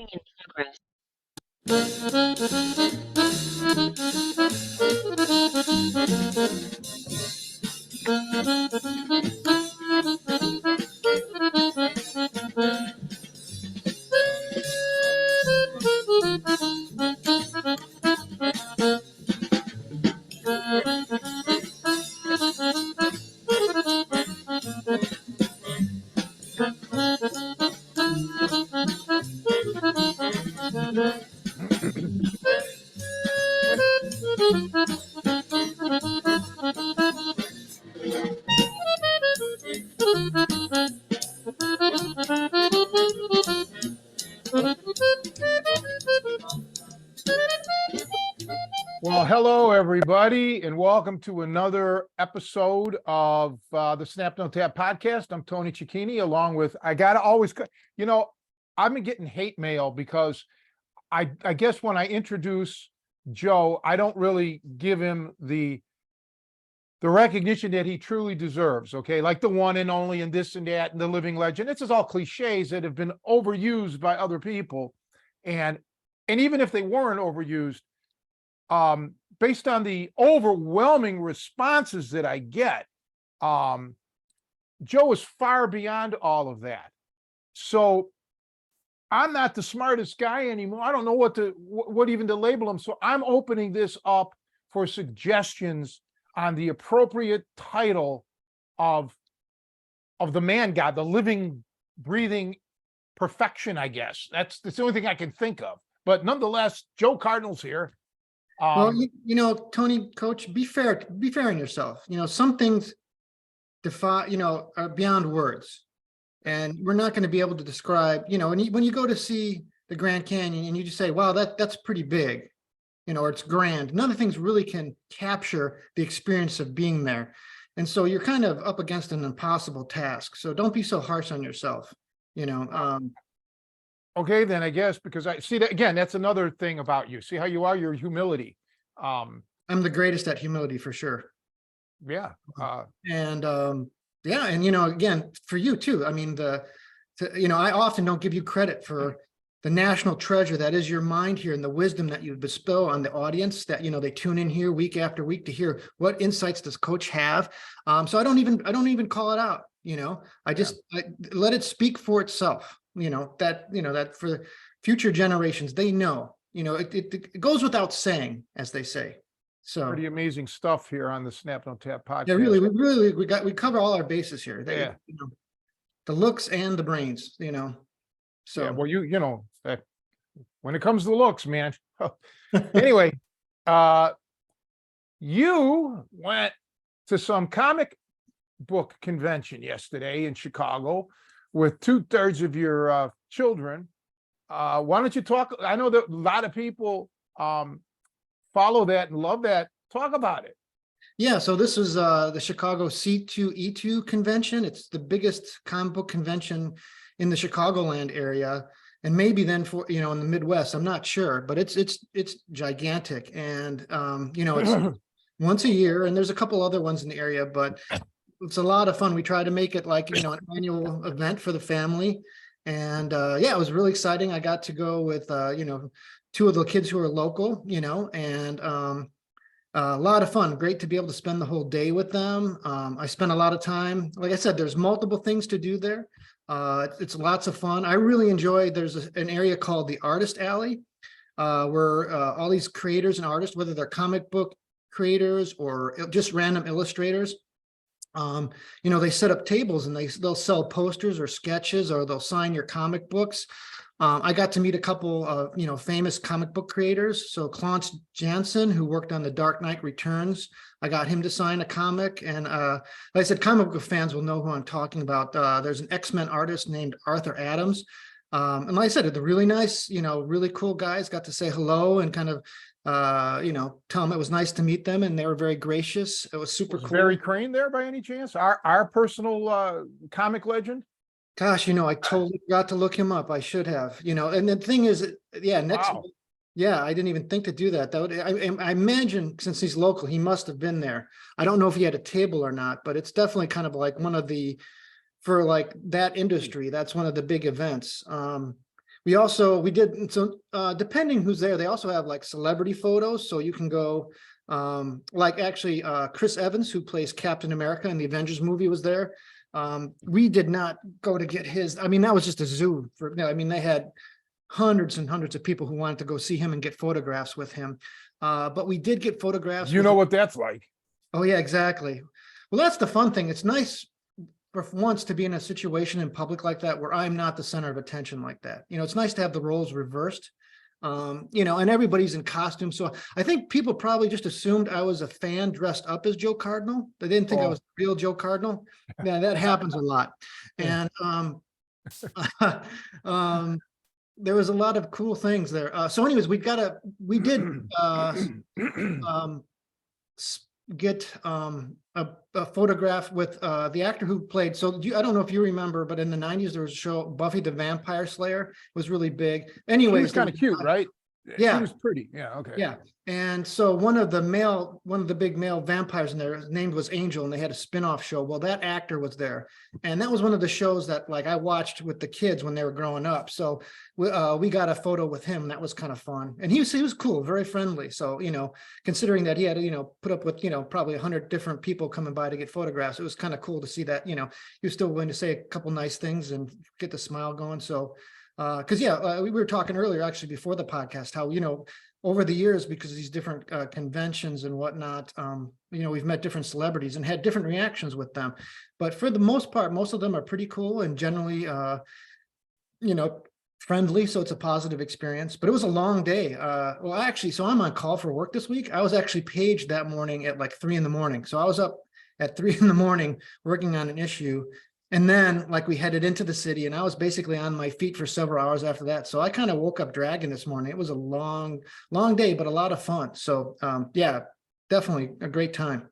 Recording in progress. Well, hello, everybody, and welcome to another episode of the Snap Don't Tap podcast. I'm Tony Cecchine, along with, I've been getting hate mail because I guess when I introduce Joe, I don't really give him the recognition that he truly deserves, okay? Like the one and only and this and that and the living legend. It's just all cliches that have been overused by other people. And even if they weren't overused, based on the overwhelming responses that I get, Joe is far beyond all of that. So I'm not the smartest guy anymore. I don't know what even to label him. So I'm opening this up for suggestions on the appropriate title of the man God, the living, breathing perfection, I guess. That's the only thing I can think of. But nonetheless, Joe Cardinal's here. Well, Tony, Coach, be fair on yourself. Some things are beyond words, and we're not going to be able to describe. When you go to see the Grand Canyon and you just say, "Wow, that's pretty big," or it's grand. None of the things really can capture the experience of being there, and so you're kind of up against an impossible task. So don't be so harsh on yourself. Okay, then I guess, because I see that again, that's another thing about you. See how you are, your humility. I'm the greatest at humility for sure. Yeah. And again, for you too. I mean, I often don't give you credit for the national treasure that is your mind here and the wisdom that you bestow on the audience that, they tune in here week after week to hear what insights does Coach have. So I don't even call it out, I let it speak for itself. That for future generations, they know, it goes without saying, as they say. So pretty amazing stuff here on the Snap Don't Tap podcast. Yeah, we cover all our bases here. The looks and the brains, So yeah, well, when it comes to looks, man. Anyway, you went to some comic book convention yesterday in Chicago with 2/3 of your children. Why don't you talk? I know that a lot of people follow that and love that. Talk about it. Yeah, so this was the Chicago C2E2 convention. It's the biggest comic book convention in the Chicagoland area, and maybe then for in the Midwest. I'm not sure, but it's gigantic, and it's once a year, and there's a couple other ones in the area, but it's a lot of fun. We try to make it like an annual event for the family, and it was really exciting. I got to go with two of the kids who are local, and a lot of fun. Great to be able to spend the whole day with them. I spent a lot of time. Like I said, there's multiple things to do there. It's lots of fun. I really enjoy. There's an area called the Artist Alley, where all these creators and artists, whether they're comic book creators or just random illustrators, they set up tables and they'll sell posters or sketches, or they'll sign your comic books. I got to meet a couple of, famous comic book creators. So Clarence Jansen, who worked on The Dark Knight Returns, I got him to sign a comic. And like I said, comic book fans will know who I'm talking about. There's an X-Men artist named Arthur Adams. And like I said, they're really nice, really cool guys. Got to say hello and kind of, tell them it was nice to meet them. And they were very gracious. It was super cool. Barry Crane there by any chance? Our personal comic legend? Gosh, I totally forgot to look him up. I should have, and the thing is, Wow. I didn't even think to do that. I imagine since he's local, he must have been there. I don't know if he had a table or not, but it's definitely kind of like for like that industry, that's one of the big events. we did, so depending who's there, they also have like celebrity photos. So you can go, like actually Chris Evans, who plays Captain America in the Avengers movie, was there. We did not go to get his, I mean, that was just a zoo for, I mean, they had hundreds and hundreds of people who wanted to go see him and get photographs with him. But we did get photographs. You know what that's like. Oh yeah, exactly. Well, that's the fun thing. It's nice for once to be in a situation in public like that where I'm not the center of attention like that. You know, it's nice to have the roles reversed. You know, and everybody's in costume. So I think people probably just assumed I was a fan dressed up as Joe Cardinal. They didn't think I was the real Joe Cardinal. Yeah, that happens a lot. And there was a lot of cool things there. So anyways, we did get a photograph with the actor who played. So I don't know if you remember, but in the 90s there was a show, Buffy the Vampire Slayer. It was really big. Anyways, She was kind of cute, right? Yeah. She was pretty. Yeah. Okay. Yeah. And so one of the big male vampires in there, his name was Angel, and they had a spin-off show. Well, that actor was there. And that was one of the shows that like I watched with the kids when they were growing up. So we got a photo with him. That was kind of fun. And he was cool, very friendly. So, you know, considering that he had to, you know, put up with, you know, probably 100 different people coming by to get photographs, it was kind of cool to see that, you know, he was still willing to say a couple nice things and get the smile going. So, because we were talking earlier, actually, before the podcast, how, you know, over the years, because of these different conventions and whatnot, you know, we've met different celebrities and had different reactions with them. But for the most part, most of them are pretty cool and generally, you know, friendly. So it's a positive experience. But it was a long day. Well, actually, so I'm on call for work this week. I was actually paged that morning at like 3 a.m. So I was up at 3 a.m. working on an issue. And then like we headed into the city and I was basically on my feet for several hours after that. So I kind of woke up dragging this morning. It was a long, long day, but a lot of fun. So yeah, definitely a great time.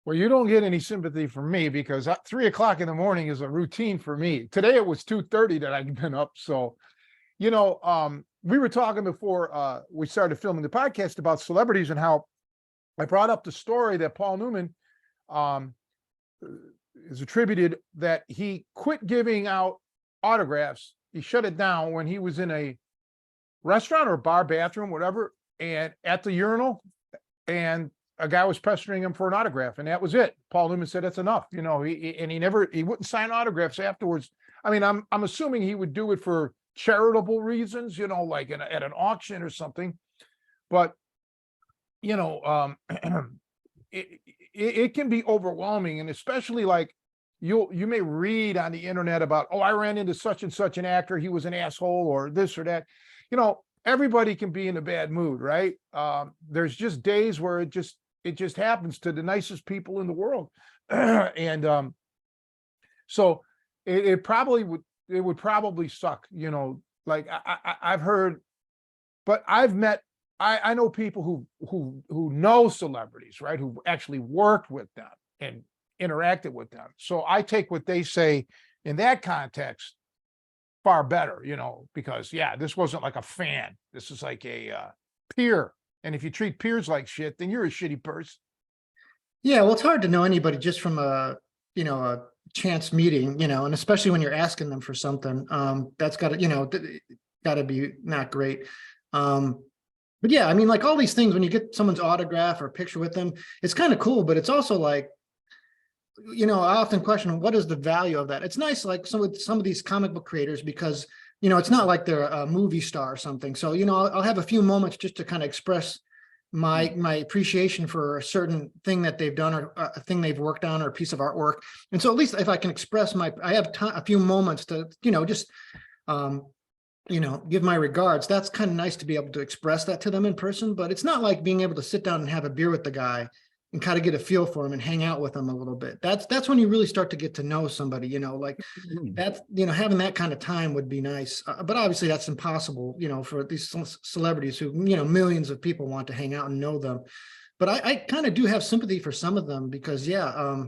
Well, you don't get any sympathy from me because 3 o'clock in the morning is a routine for me. Today it was 2:30 that I've been up. So, you know, we were talking before we started filming the podcast about celebrities and how I brought up the story that Paul Newman is attributed that he quit giving out autographs. He shut it down when he was in a restaurant or bar bathroom, whatever, and at the urinal, and a guy was pestering him for an autograph, and that was it. Paul Newman said that's enough, you know. He wouldn't sign autographs afterwards. I mean, I'm assuming he would do it for charitable reasons, you know, like at an auction or something. But you know, it can be overwhelming, and especially like you may read on the internet about, oh, I ran into such and such an actor, he was an asshole, or this or that. You know, everybody can be in a bad mood, right? There's just days where it just happens to the nicest people in the world. And so it would probably suck, you know. Like I've heard, but I've met, I know people who know celebrities, right, who actually worked with them and interacted with them. So I take what they say in that context far better, you know, because yeah, this wasn't like a fan. This is like a peer. And if you treat peers like shit, then you're a shitty person. Yeah, well, it's hard to know anybody just from a chance meeting, you know, and especially when you're asking them for something, that's got to, you know, got to be not great. But yeah, I mean, like all these things, when you get someone's autograph or a picture with them, it's kind of cool, but it's also like, you know, I often question, what is the value of that? It's nice, like some of these comic book creators, because, you know, it's not like they're a movie star or something. So, you know, I'll have a few moments just to kind of express my appreciation for a certain thing that they've done or a thing they've worked on or a piece of artwork. And so at least if I can express I have a few moments to, you know, just, you know, give my regards. That's kind of nice to be able to express that to them in person, but it's not like being able to sit down and have a beer with the guy and kind of get a feel for him and hang out with him a little bit. That's when you really start to get to know somebody, you know, like that's, you know, having that kind of time would be nice. But obviously that's impossible, you know, for these celebrities who, you know, millions of people want to hang out and know them. But I kind of do have sympathy for some of them because, yeah,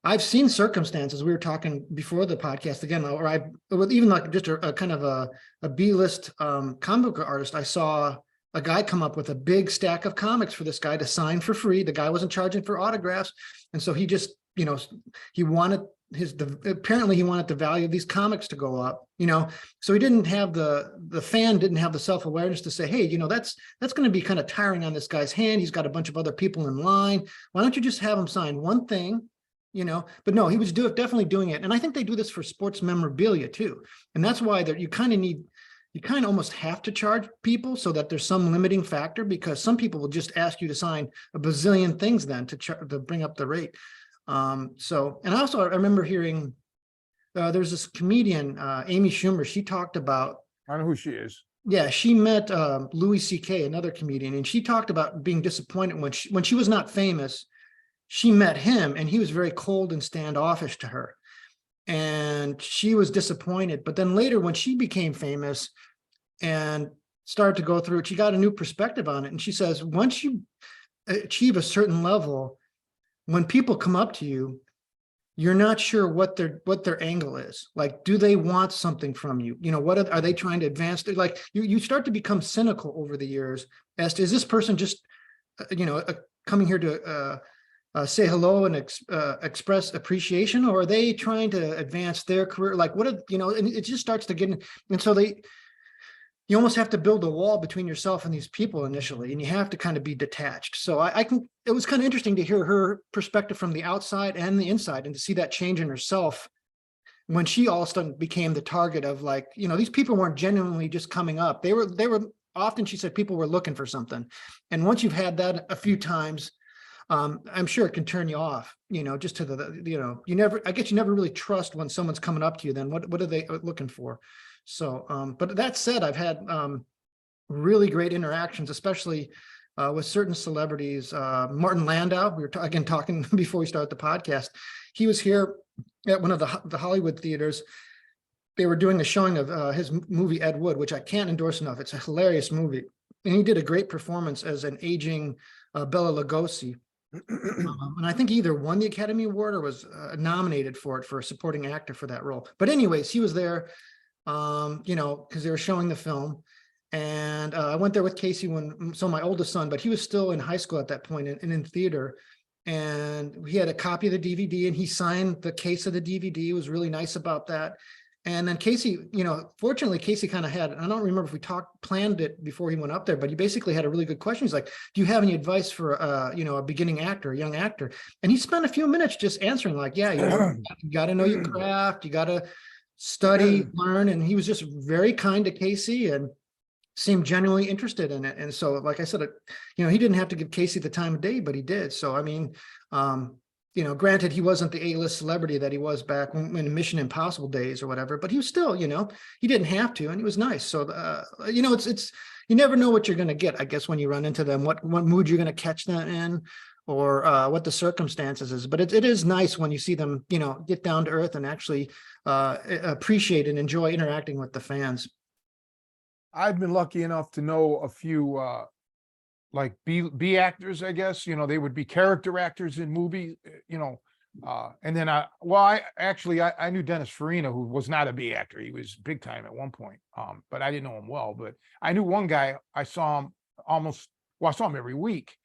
I've seen circumstances. We were talking before the podcast again, or even like just a kind of a B-list comic book artist. I saw a guy come up with a big stack of comics for this guy to sign for free. The guy wasn't charging for autographs. And so he just, you know, he wanted apparently he wanted the value of these comics to go up, so he didn't have the fan didn't have the self-awareness to say, hey, that's going to be kind of tiring on this guy's hand. He's got a bunch of other people in line. Why don't you just have him sign one thing? But no, he was definitely doing it. And I think they do this for sports memorabilia too. And that's why you kind of almost have to charge people so that there's some limiting factor, because some people will just ask you to sign a bazillion things then to bring up the rate. And also I remember hearing there's this comedian, Amy Schumer. She talked about, I know who she is. yeah, she met Louis C.K., another comedian, and she talked about being disappointed when she was not famous. She met him and he was very cold and standoffish to her. And she was disappointed. But then later, when she became famous and started to go through it, she got a new perspective on it. And she says, once you achieve a certain level, when people come up to you, you're not sure what their angle is. Like, do they want something from you? What are they trying to advance? Like, you start to become cynical over the years as to, is this person just, coming here to say hello and express appreciation, or are they trying to advance their career? Like, and it just starts to get in. And so you almost have to build a wall between yourself and these people initially, and you have to kind of be detached. So it was kind of interesting to hear her perspective from the outside and the inside, and to see that change in herself when she all of a sudden became the target of, like, these people weren't genuinely just coming up. They were often, she said, people were looking for something. And once you've had that a few times, I'm sure it can turn you off, just to I guess you never really trust when someone's coming up to you. Then what are they looking for? So, but that said, I've had really great interactions, especially with certain celebrities. Martin Landau, we were again talking before we started the podcast. He was here at one of the Hollywood theaters. They were doing a showing of his movie Ed Wood, which I can't endorse enough. It's a hilarious movie. And he did a great performance as an aging Bela Lugosi. And I think he either won the Academy Award or was nominated for it for a supporting actor for that role. But anyways, he was there, because they were showing the film. And I went there with Casey my oldest son, but he was still in high school at that point and in theater. And we had a copy of the DVD, and he signed the case of the DVD. He was really nice about that. And then Casey, fortunately, Casey kind of I don't remember if we planned it before he went up there, but he basically had a really good question. He's like, do you have any advice for, a beginning actor, a young actor? And he spent a few minutes just answering, like, yeah, you got to know your craft. You got to study, learn. And he was just very kind to Casey and seemed genuinely interested in it. And so, like I said, he didn't have to give Casey the time of day, but he did. So, I mean, granted, he wasn't the A-list celebrity that he was back when Mission Impossible days or whatever, but he was still, he didn't have to, and he was nice. So, it's you never know what you're going to get, I guess, when you run into them, what mood you're going to catch them in, or what the circumstances is. But it is nice when you see them, get down to earth and actually appreciate and enjoy interacting with the fans. I've been lucky enough to know a few like B actors, I guess. They would be character actors in movies, and then I knew Dennis Farina, who was not a B actor. He was big time at one point, but I didn't know him well. But I knew one guy. I saw him I saw him every week.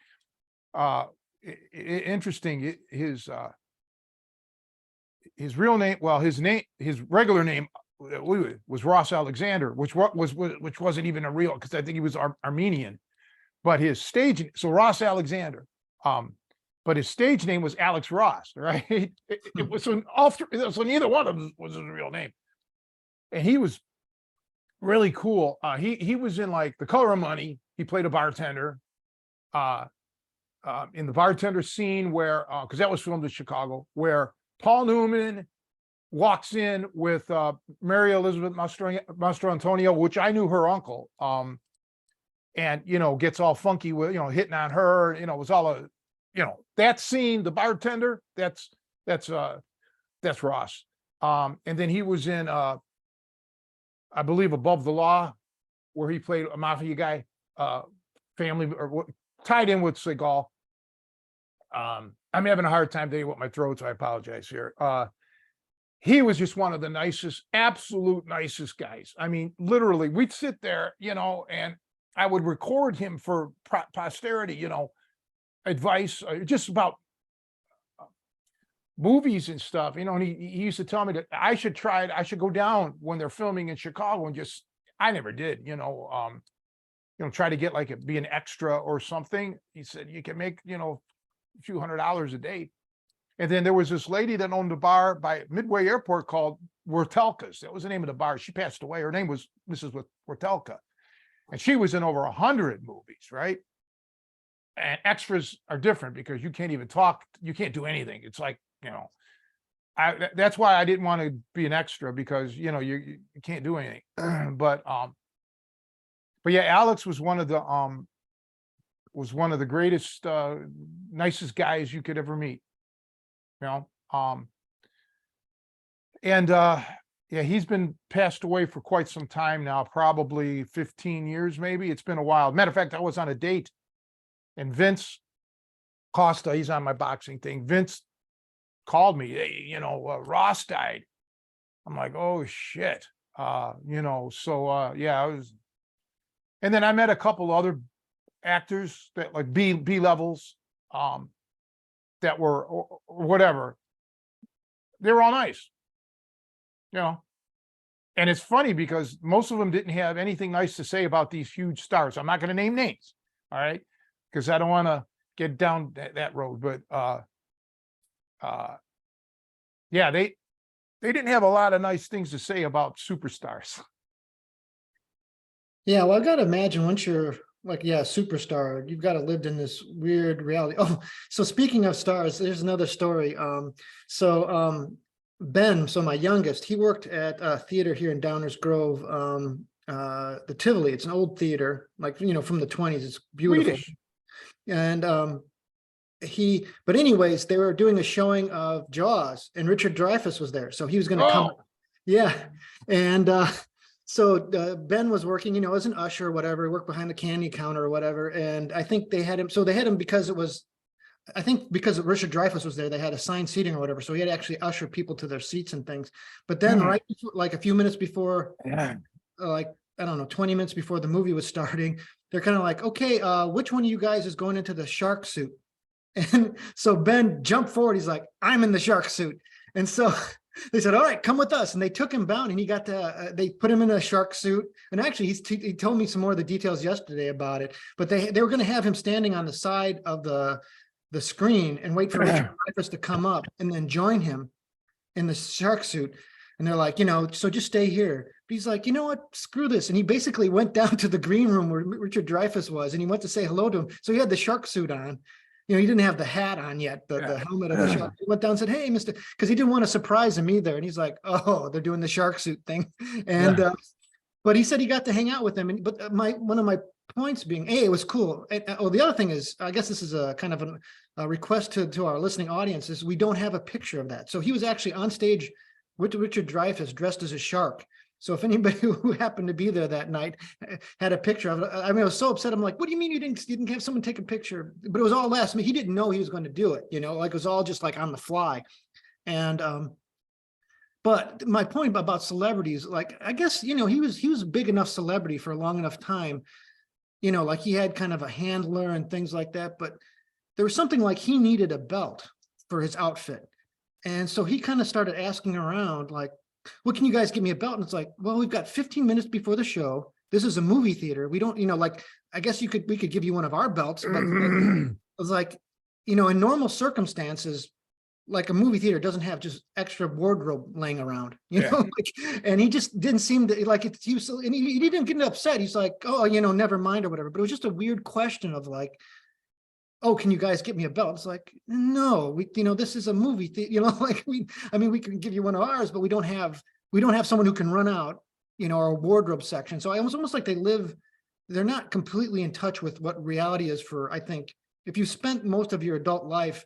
Interesting. His real name, his regular name was Ross Alexander, which wasn't even a real, because I think he was Armenian. But his stage, so Ross Alexander, but his stage name was Alex Ross, right? It was so neither one of them was his real name, and he was really cool. He was in, like, The Color of Money. He played a bartender, in the bartender scene where, because that was filmed in Chicago, where Paul Newman walks in with Mary Elizabeth Mastro Antonio, which I knew her uncle. And, gets all funky with, hitting on her, it was all that scene, the bartender, that's Ross. And then he was in, I believe, Above the Law, where he played a mafia guy, family, or tied in with Seagal. I'm having a hard time today with my throat, so I apologize here. He was just one of the nicest, absolute nicest guys. I mean, literally, we'd sit there, and I would record him for posterity, advice, just about movies and stuff, you know, and he used to tell me that I should try it. I should go down when they're filming in Chicago and just, I never did, try to get like be an extra or something. He said, you can make, a few $100s a day. And then there was this lady that owned a bar by Midway Airport called Wertelka's. That was the name of the bar. She passed away. Her name was Mrs. Wertelka. And she was in over 100 movies, right? And extras are different because you can't even talk. You can't do anything. It's like, that's why I didn't want to be an extra, because, you can't do anything. But yeah, Alex was one of the greatest, nicest guys you could ever meet. And yeah, he's been passed away for quite some time now, probably 15 years, maybe. It's been a while. Matter of fact, I was on a date, and Vince Costa, he's on my boxing thing. Vince called me, hey, Ross died. I'm like, oh shit. Yeah, I was, and then I met a couple other actors that like B levels, that were, or whatever. They were all nice, and it's funny because most of them didn't have anything nice to say about these huge stars. I'm not going to name names. All right. Because I don't want to get down that road, but, yeah, they didn't have a lot of nice things to say about superstars. Yeah, well, I gotta imagine once you're like, yeah, superstar, you've got to lived in this weird reality. Oh, so speaking of stars, there's another story. Ben, so my youngest, he worked at a theater here in Downers Grove, the Tivoli. It's an old theater, like, from the 20s. It's beautiful. Swedish. And but anyways, they were doing a showing of Jaws, and Richard Dreyfuss was there. So he was going to come. Oh, Yeah. And so Ben was working, as an usher or whatever, he worked behind the candy counter or whatever. And I think they had him. So they had him because because Richard Dreyfuss was there, they had assigned seating or whatever. So he had to actually usher people to their seats and things. But then right before, like a few minutes before, like, I don't know, 20 minutes before the movie was starting, they're kind of like, okay, which one of you guys is going into the shark suit? And so Ben jumped forward. He's like, I'm in the shark suit. And so they said, all right, come with us. And they took him down, and he got to, they put him in a shark suit. And actually, he told me some more of the details yesterday about it. But they were going to have him standing on the side of the screen and wait for Richard Dreyfuss to come up and then join him in the shark suit. And they're like, so just stay here. But he's like, you know what, screw this. And he basically went down to the green room where Richard Dreyfuss was, and he went to say hello to him. So he had the shark suit on. He didn't have the hat on yet, the helmet of the shark. He went down and said, hey, Mr. Because he didn't want to surprise him either. And he's like, oh, they're doing the shark suit thing. And, but he said he got to hang out with him. And, but one of my points being, it was cool. And, the other thing is, I guess this is a kind of a request to our listening audience, is we don't have a picture of that. So he was actually on stage with Richard Dreyfuss dressed as a shark. So if anybody who happened to be there that night had a picture of it, I mean, I was so upset. I'm like, what do you mean you didn't have someone take a picture? But it was all last minute. He didn't know he was going to do it, like it was all just like on the fly. And, but my point about celebrities, like, I guess, he was a big enough celebrity for a long enough time, like he had kind of a handler and things like that. But there was something like he needed a belt for his outfit. And so he kind of started asking around, like, what can you guys give me a belt? And it's like, well, we've got 15 minutes before the show. This is a movie theater. We don't, like, I guess we could give you one of our belts. But it was like, in normal circumstances, like a movie theater doesn't have just extra wardrobe laying around, and he just didn't seem to like it. And he didn't get upset. He's like, oh, never mind or whatever. But it was just a weird question of like, oh, can you guys get me a belt? It's like, no, this is a movie, like we can give you one of ours, but we don't have someone who can run out, our wardrobe section. So it was almost like they're not completely in touch with what reality is for, I think, if you spent most of your adult life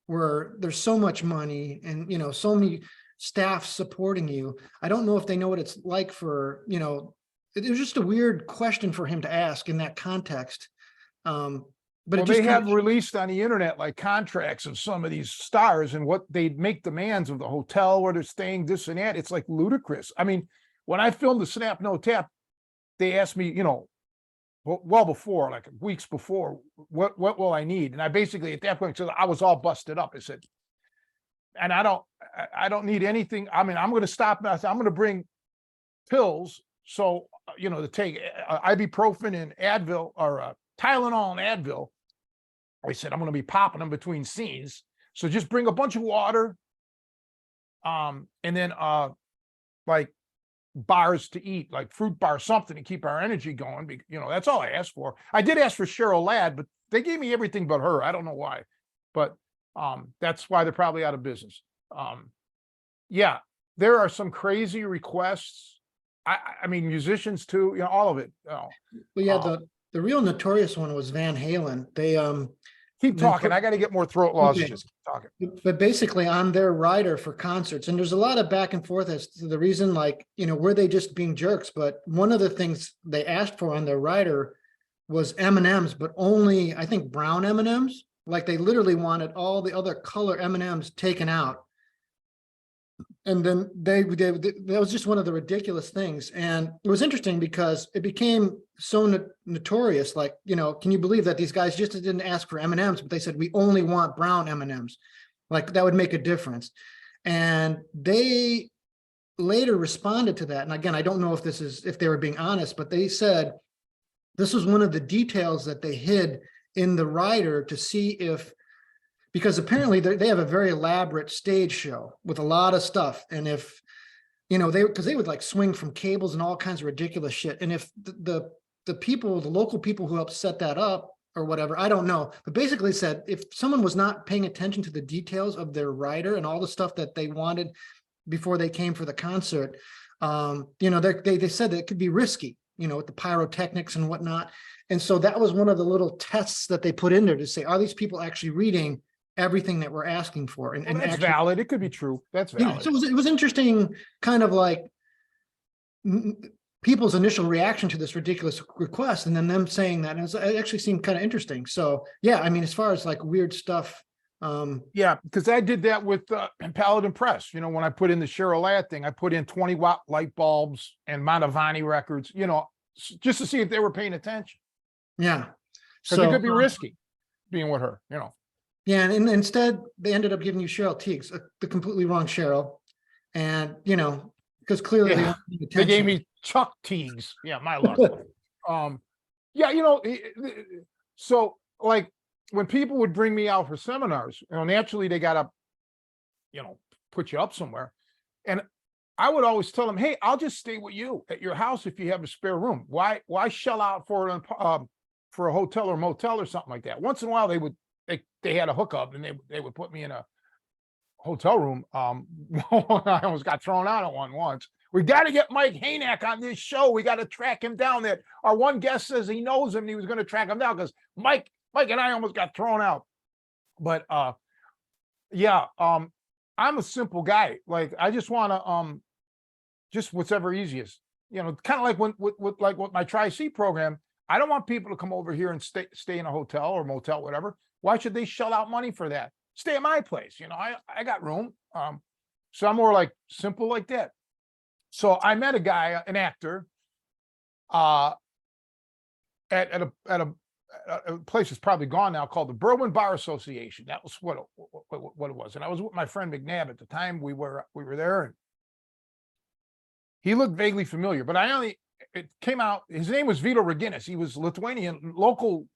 where there's so much money and, so many staff supporting you, I don't know if they know what it's like for, it was just a weird question for him to ask in that context. But well, they have released on the internet like contracts of some of these stars and what they make demands of the hotel where they're staying, this and that. It's like ludicrous. I mean, when I filmed the Snap No Tap, they asked me, well before, like weeks before, what will I need? And I basically at that point said I was all busted up. I said, and I don't need anything. I mean, I'm going to stop. I'm going to bring pills. So, to take ibuprofen and Advil or Tylenol and Advil. I said, I'm going to be popping them between scenes. So just bring a bunch of water. And then, like bars to eat, like fruit bar, something to keep our energy going. That's all I asked for. I did ask for Cheryl Ladd, but they gave me everything but her. I don't know why, but that's why they're probably out of business. Yeah, there are some crazy requests. I mean, musicians too, all of it. Well, yeah, the real notorious one was Van Halen. They Keep talking. I got to get more throat lozes. Okay. Just keep talking. But basically on their rider for concerts, and there's a lot of back and forth as to the reason, like, were they just being jerks? But one of the things they asked for on their rider was M&Ms, but only, I think, brown M&Ms. Like they literally wanted all the other color M&Ms taken out. And then that was just one of the ridiculous things. And it was interesting because it became so notorious. Like, can you believe that these guys just didn't ask for M&Ms, but they said, we only want brown M&Ms. Like that would make a difference. And they later responded to that. And again, I don't know if they were being honest, but they said this was one of the details that they hid in the rider to see if, because apparently they have a very elaborate stage show with a lot of stuff. And if, because they would like swing from cables and all kinds of ridiculous shit. And if the local people who helped set that up or whatever, I don't know, but basically said, if someone was not paying attention to the details of their rider and all the stuff that they wanted before they came for the concert, they said that it could be risky, with the pyrotechnics and whatnot. And so that was one of the little tests that they put in there to say, are these people actually reading everything that we're asking for? And that's actually, valid. It could be true. That's valid. Yeah, so it was interesting, kind of like people's initial reaction to this ridiculous request, and then them saying that, and it actually seemed kind of interesting. So yeah, I mean, as far as like weird stuff. Yeah, because I did that with Paladin Press. When I put in the Cheryl Ladd thing, I put in 20-watt light bulbs and Mantovani records, just to see if they were paying attention. Yeah. Because it could be risky being with her, Yeah, and instead they ended up giving you Cheryl Teagues, the completely wrong Cheryl, and because clearly they gave me Chuck Teagues. Yeah, my luck. Yeah, so like when people would bring me out for seminars, naturally they gotta, put you up somewhere, and I would always tell them, hey, I'll just stay with you at your house if you have a spare room. Why shell out for a hotel or motel or something like that? Once in a while they had a hookup and they would put me in a hotel room. I almost got thrown out of one once. We got to get Mike Haynack on this show. We got to track him down. That our one guest says he knows him and he was going to track him down because Mike and I almost got thrown out. But yeah, I'm a simple guy. Like I just want to just whatever easiest. Kind of like with my Tri-C program. I don't want people to come over here and stay in a hotel or motel, whatever. Why should they shell out money for that? Stay at my place. I got room. So I'm more like simple like that. So I met a guy, an actor, at a place that's probably gone now called the Berwyn Bar Association. That was what it was. And I was with my friend McNabb at the time. We were there, and he looked vaguely familiar, but it came out, his name was Vito Reginis. He was Lithuanian, local.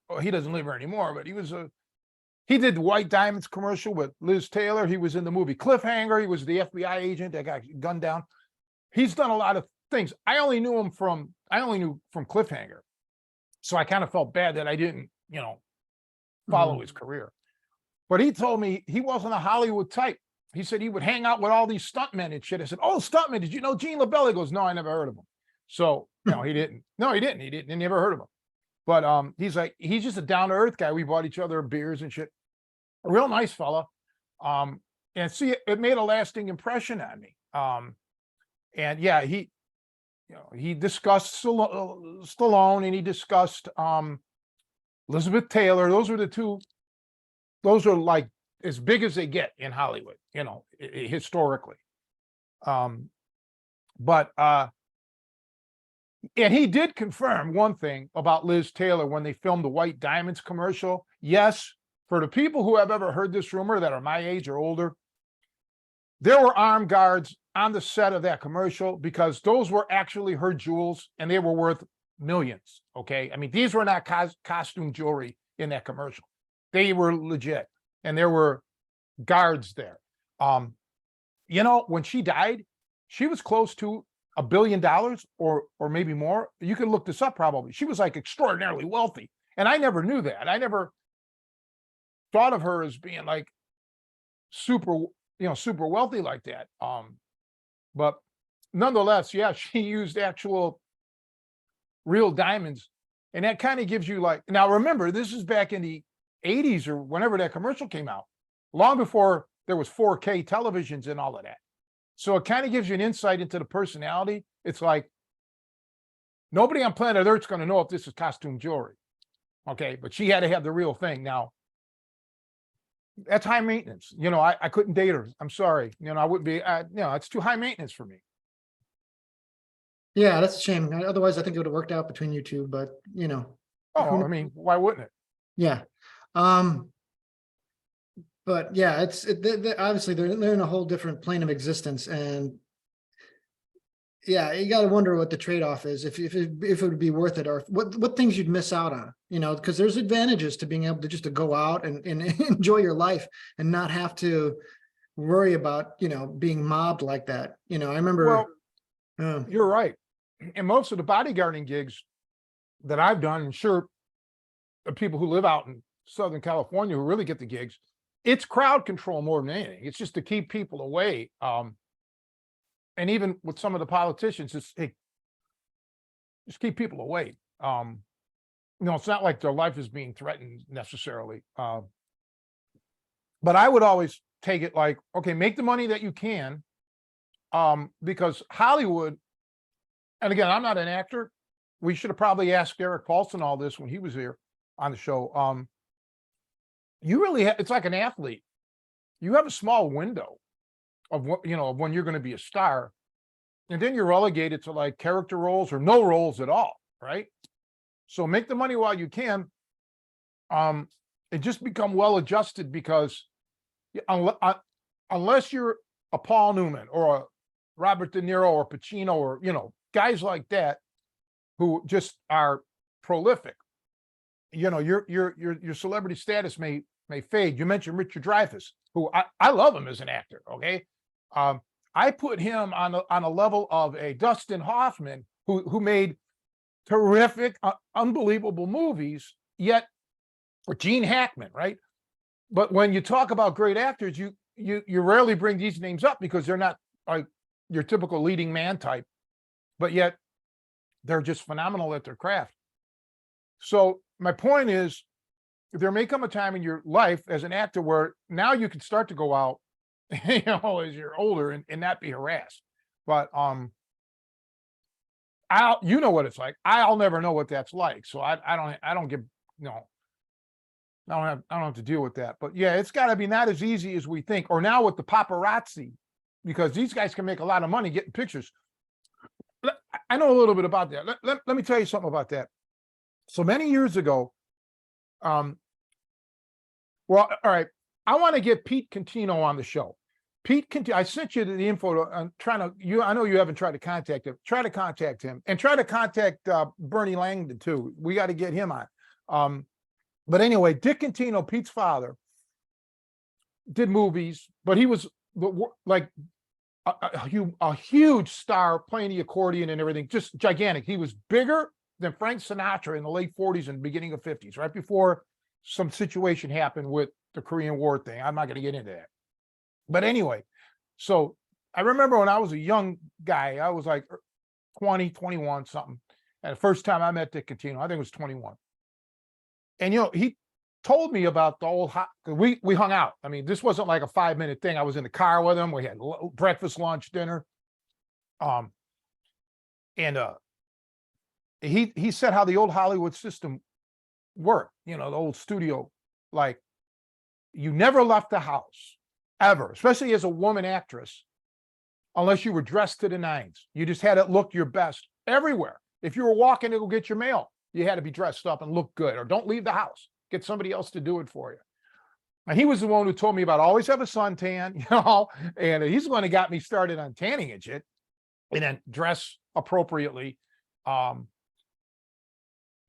Well, he doesn't live here anymore, but he did the White Diamonds commercial with Liz Taylor. He was in the movie Cliffhanger. He was the FBI agent that got gunned down. He's done a lot of things. I only knew from Cliffhanger. So I kind of felt bad that I didn't, follow his career. But he told me he wasn't a Hollywood type. He said he would hang out with all these stuntmen and shit. I said, oh, stuntmen, did you know Gene LaBelle? He goes, no, I never heard of him. So, no, he didn't. No, he didn't. He never heard of him. But he's just a down-to-earth guy. We bought each other beers and shit. A real nice fella. And see, it made a lasting impression on me. And yeah, he discussed Stallone and he discussed Elizabeth Taylor. Those are like as big as they get in Hollywood, historically. But and he did confirm one thing about Liz Taylor when they filmed the White Diamonds commercial. Yes, for the people who have ever heard this rumor that are my age or older, there were armed guards on the set of that commercial because those were actually her jewels and they were worth millions. Okay. I mean, these were not costume jewelry in that commercial. They were legit. And there were guards there. You know, when she died, she was close to $1 billion or maybe more. You can look this up probably. She was like extraordinarily wealthy. And I never knew that. I never thought of her as being like super, super wealthy like that. But nonetheless, yeah, she used actual real diamonds. And that kind of gives you like, now remember, this is back in the 80s or whenever that commercial came out, long before there was 4K televisions and all of that. So it kind of gives you an insight into the personality. It's like nobody on planet Earth's going to know if this is costume jewelry. Okay. But she had to have the real thing. Now, that's high maintenance. I couldn't date her. I'm sorry. I wouldn't be, it's too high maintenance for me. Yeah, that's a shame. Otherwise, I think it would have worked out between you two, but Oh, I mean, why wouldn't it? yeah. But yeah, obviously they're in a whole different plane of existence, and yeah, you got to wonder what the trade-off is, if it would be worth it, or what things you'd miss out on, because there's advantages to being able to just to go out and enjoy your life and not have to worry about, being mobbed like that. I remember. Well, you're right. And most of the bodyguarding gigs that I've done, and sure, the people who live out in Southern California who really get the gigs, it's crowd control more than anything. It's just to keep people away. And even with some of the politicians, just keep people away. It's not like their life is being threatened necessarily. But I would always take it like, okay, make the money that you can, because Hollywood, and again, I'm not an actor. We should have probably asked Eric Paulson all this when he was here on the show. You really it's like an athlete. You have a small window of what, of when you're going to be a star. And then you're relegated to like character roles or no roles at all. Right. So make the money while you can. And just become well adjusted, because unless you're a Paul Newman or a Robert De Niro or Pacino or, guys like that who just are prolific, your celebrity status may fade. You mentioned Richard Dreyfuss, who I love him as an actor. Okay. I put him on a level of a Dustin Hoffman who made terrific, unbelievable movies, yet, or Gene Hackman, right? But when you talk about great actors, you rarely bring these names up because they're not like your typical leading man type, but yet they're just phenomenal at their craft. So my point is, there may come a time in your life as an actor where now you can start to go out, as you're older and not be harassed. But you know what it's like. I'll never know what that's like. So I don't give, I don't have to deal with that. But yeah, it's got to be not as easy as we think. Or now with the paparazzi, because these guys can make a lot of money getting pictures. I know a little bit about that. Let me tell you something about that. So many years ago, well, all right, I want to get Pete Contino on the show. I sent you the info. I'm trying to, I know you haven't tried to contact him. Try to contact him, and try to contact Bernie Langdon too. We got to get him on. But anyway, Dick Contino, Pete's father, did movies, but he was like a huge star, playing the accordion and everything, just gigantic. He was bigger than Frank Sinatra in the late 40s and beginning of 50s, right before some situation happened with the Korean War thing. I'm not going to get into that. But anyway, so I remember when I was a young guy, I was like 20, 21, something. And the first time I met Dick Contino, I think it was 21. And, he told me about the old, we hung out. I mean, this wasn't like a 5-minute thing. I was in the car with him. We had breakfast, lunch, dinner. He said how the old Hollywood system worked, the old studio, like you never left the house ever, especially as a woman actress, unless you were dressed to the nines. You just had it look your best everywhere. If you were walking to go get your mail, you had to be dressed up and look good, or don't leave the house. Get somebody else to do it for you. And he was the one who told me about always have a suntan, you know, and he's the one who got me started on tanning and shit, and then dress appropriately.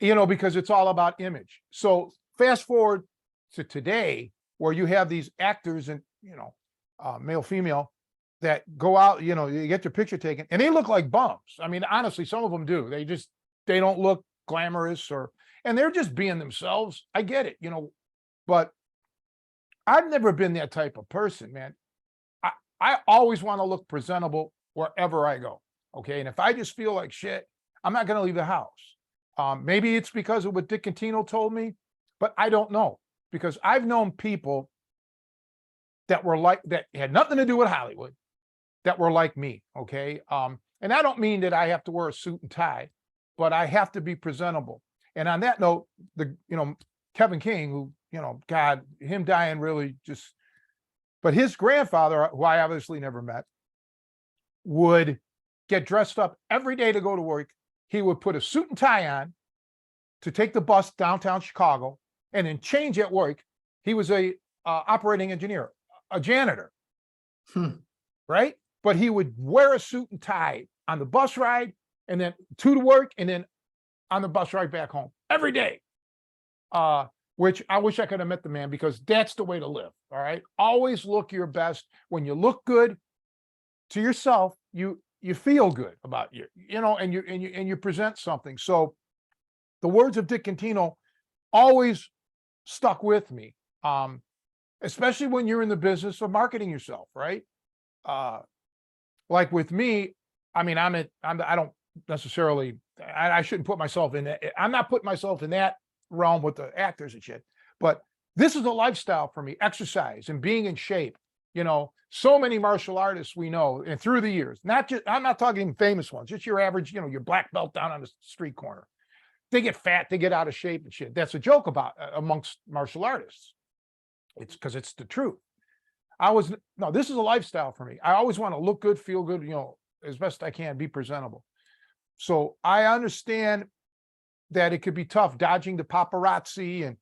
You know, because it's all about image. So fast forward to today, where you have these actors and, you know, male, female, that go out, you know, you get your picture taken and they look like bums. I mean, honestly, some of them do. They don't look glamorous, and they're just being themselves. I get it, you know, but I've never been that type of person, man. I always want to look presentable wherever I go. Okay. And if I just feel like shit, I'm not going to leave the house. Maybe it's because of what Dick Contino told me, but I don't know, because I've known people that had nothing to do with Hollywood, that were like me. Okay. And I don't mean that I have to wear a suit and tie, but I have to be presentable. And on that note, Kevin King, who, you know, God, him dying really just, but his grandfather, who I obviously never met, would get dressed up every day to go to work. He would put a suit and tie on to take the bus downtown Chicago and then change at work. He was a operating engineer, a janitor, right? But he would wear a suit and tie on the bus ride and then to work and then on the bus ride back home every day. Which I wish I could have met the man, because that's the way to live. All right. Always look your best. When you look good to yourself, you feel good about you know, and you present something. So the words of Dick Contino always stuck with me, especially when you're in the business of marketing yourself, right? Like with me, I mean, I don't necessarily, I shouldn't put myself in that. I'm not putting myself in that realm with the actors and shit, but this is a lifestyle for me, exercise and being in shape. You know, so many martial artists we know, and through the years, I'm not talking famous ones, just your average, you know, your black belt down on the street corner. They get fat, they get out of shape and shit. That's a joke about amongst martial artists. It's because it's the truth. This is a lifestyle for me. I always want to look good, feel good, you know, as best I can, be presentable. So I understand that it could be tough dodging the paparazzi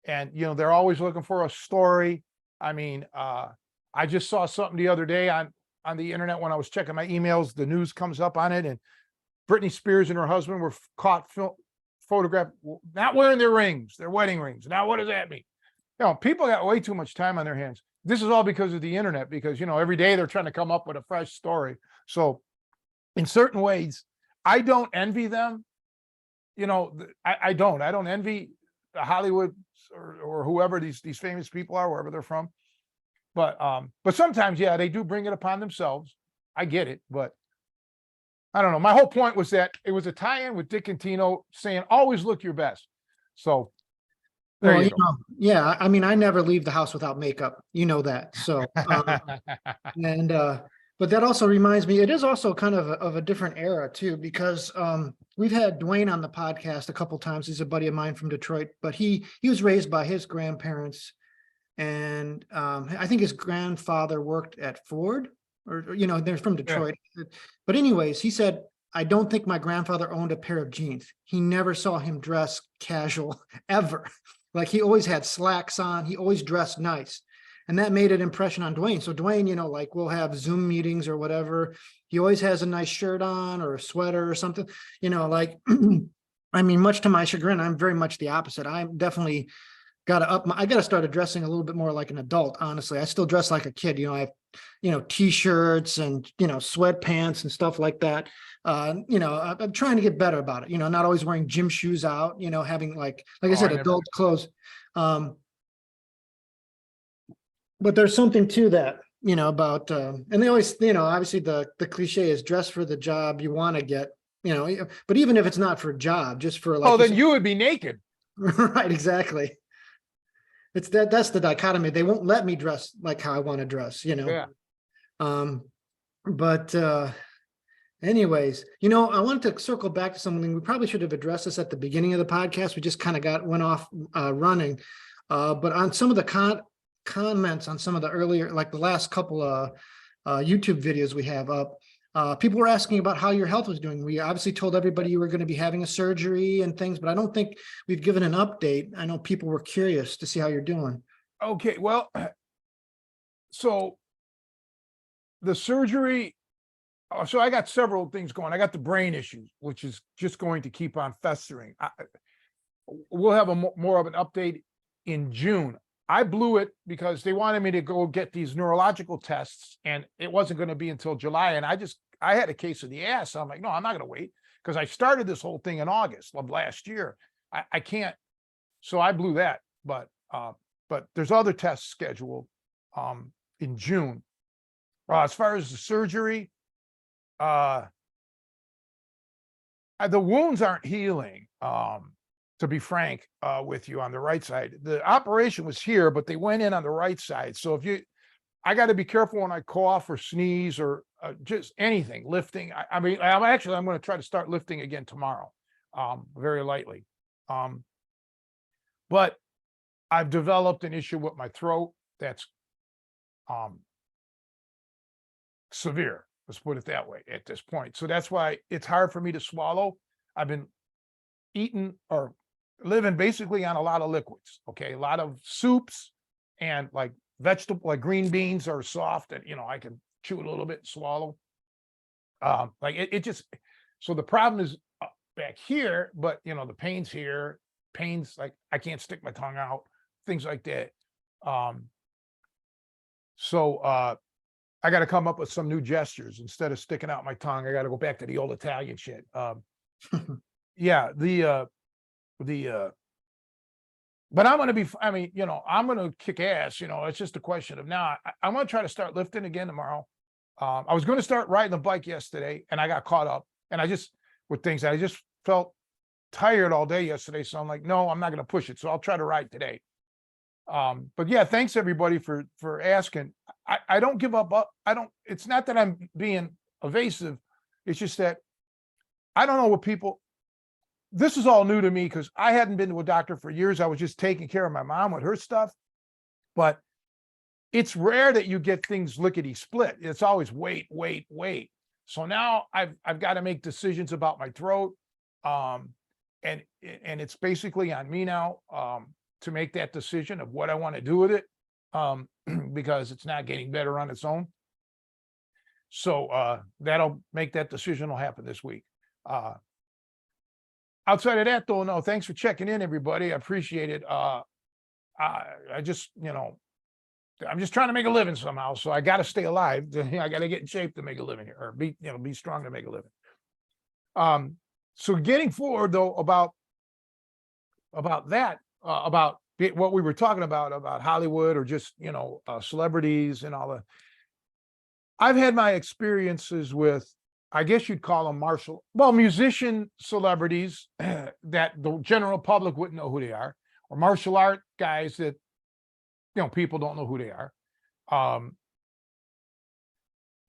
and, you know, they're always looking for a story. I mean, I just saw something the other day on the internet when I was checking my emails. The news comes up on it, and Britney Spears and her husband were caught photographed not wearing their rings, their wedding rings. Now, what does that mean? You know, people got way too much time on their hands. This is all because of the internet, because, you know, every day they're trying to come up with a fresh story. So in certain ways, I don't envy them. You know, I don't envy the Hollywood or whoever these famous people are, wherever they're from. But sometimes, yeah, they do bring it upon themselves. I get it, but I don't know. My whole point was that it was a tie-in with Dick Contino saying, always look your best. So there you go. Know, yeah, I mean, I never leave the house without makeup. You know that. So, but that also reminds me, it is also kind of a different era too, because we've had Dwayne on the podcast a couple times. He's a buddy of mine from Detroit, but he was raised by his grandparents. And I think his grandfather worked at Ford, or, you know, they're from Detroit. Yeah. But anyways, he said, I don't think my grandfather owned a pair of jeans. He never saw him dress casual ever. Like, he always had slacks on. He always dressed nice. And that made an impression on Dwayne. So Dwayne, you know, like, we'll have Zoom meetings or whatever. He always has a nice shirt on or a sweater or something, you know, like, I mean, much to my chagrin, I'm very much the opposite. I'm definitely I got to start dressing a little bit more like an adult. Honestly, I still dress like a kid. You know, I have, you know, t-shirts and, you know, sweatpants and stuff like that. You know, I'm trying to get better about it. You know, not always wearing gym shoes out, you know, having like I said, adult clothes. But there's something to that, you know, about, and they always, you know, obviously the cliche is dress for the job you want to get, you know, but even if it's not for a job, just for like, oh, then you would be naked. Right. Exactly. It's that's the dichotomy. They won't let me dress like how I want to dress, you know? Yeah. But anyways, you know, I wanted to circle back to something. We probably should have addressed this at the beginning of the podcast. We just kind of went off running. But on some of the comments on some of the earlier, like the last couple of YouTube videos we have up, people were asking about how your health was doing. We obviously told everybody you were going to be having a surgery and things, but I don't think we've given an update. I know people were curious to see how you're doing. Okay, well, so the surgery, so I got several things going. I got the brain issues, which is just going to keep on festering. We'll have a more of an update in June. I blew it because they wanted me to go get these neurological tests, and it wasn't going to be until July. And I had a case of the ass. So I'm like, no, I'm not going to wait, because I started this whole thing in August of last year. I can't. So I blew that. But there's other tests scheduled in June. As far as the surgery, the wounds aren't healing. To be frank with you, on the right side, the operation was here, but they went in on the right side. So I got to be careful when I cough or sneeze or just anything lifting. I mean, I'm going to try to start lifting again tomorrow, very lightly. But I've developed an issue with my throat that's severe. Let's put it that way at this point. So that's why it's hard for me to swallow. I've been eating or living basically on a lot of liquids. Okay. A lot of soups and like vegetable, like green beans are soft and, I can chew it a little bit and swallow. Like it just, so the problem is back here, but the pain's here, like I can't stick my tongue out, things like that. So I got to come up with some new gestures. Instead of sticking out my tongue, I got to go back to the old Italian shit. Yeah, but I'm going to be, I'm going to kick ass, it's just a question of now I'm going to try to start lifting again tomorrow. I was going to start riding the bike yesterday and I got caught up and I just felt tired all day yesterday. So I'm like, no, I'm not going to push it. So I'll try to ride today. But yeah, thanks everybody for asking. I don't give up. It's not that I'm being evasive. It's just that I don't know what people, this is all new to me because I hadn't been to a doctor for years. I was just taking care of my mom with her stuff, but it's rare that you get things lickety split. It's always wait. So now I've got to make decisions about my throat. And it's basically on me now, to make that decision of what I want to do with it. Because it's not getting better on its own. So that'll make that decision will happen this week. Outside of that, though, no, thanks for checking in, everybody. I appreciate it. I just, I'm just trying to make a living somehow. So I got to stay alive. I got to get in shape to make a living here, or be strong to make a living. So getting forward though, about that, about what we were talking about Hollywood or just, celebrities and all that. I've had my experiences with, I guess you'd call them musician celebrities that the general public wouldn't know who they are, or martial art guys that, people don't know who they are.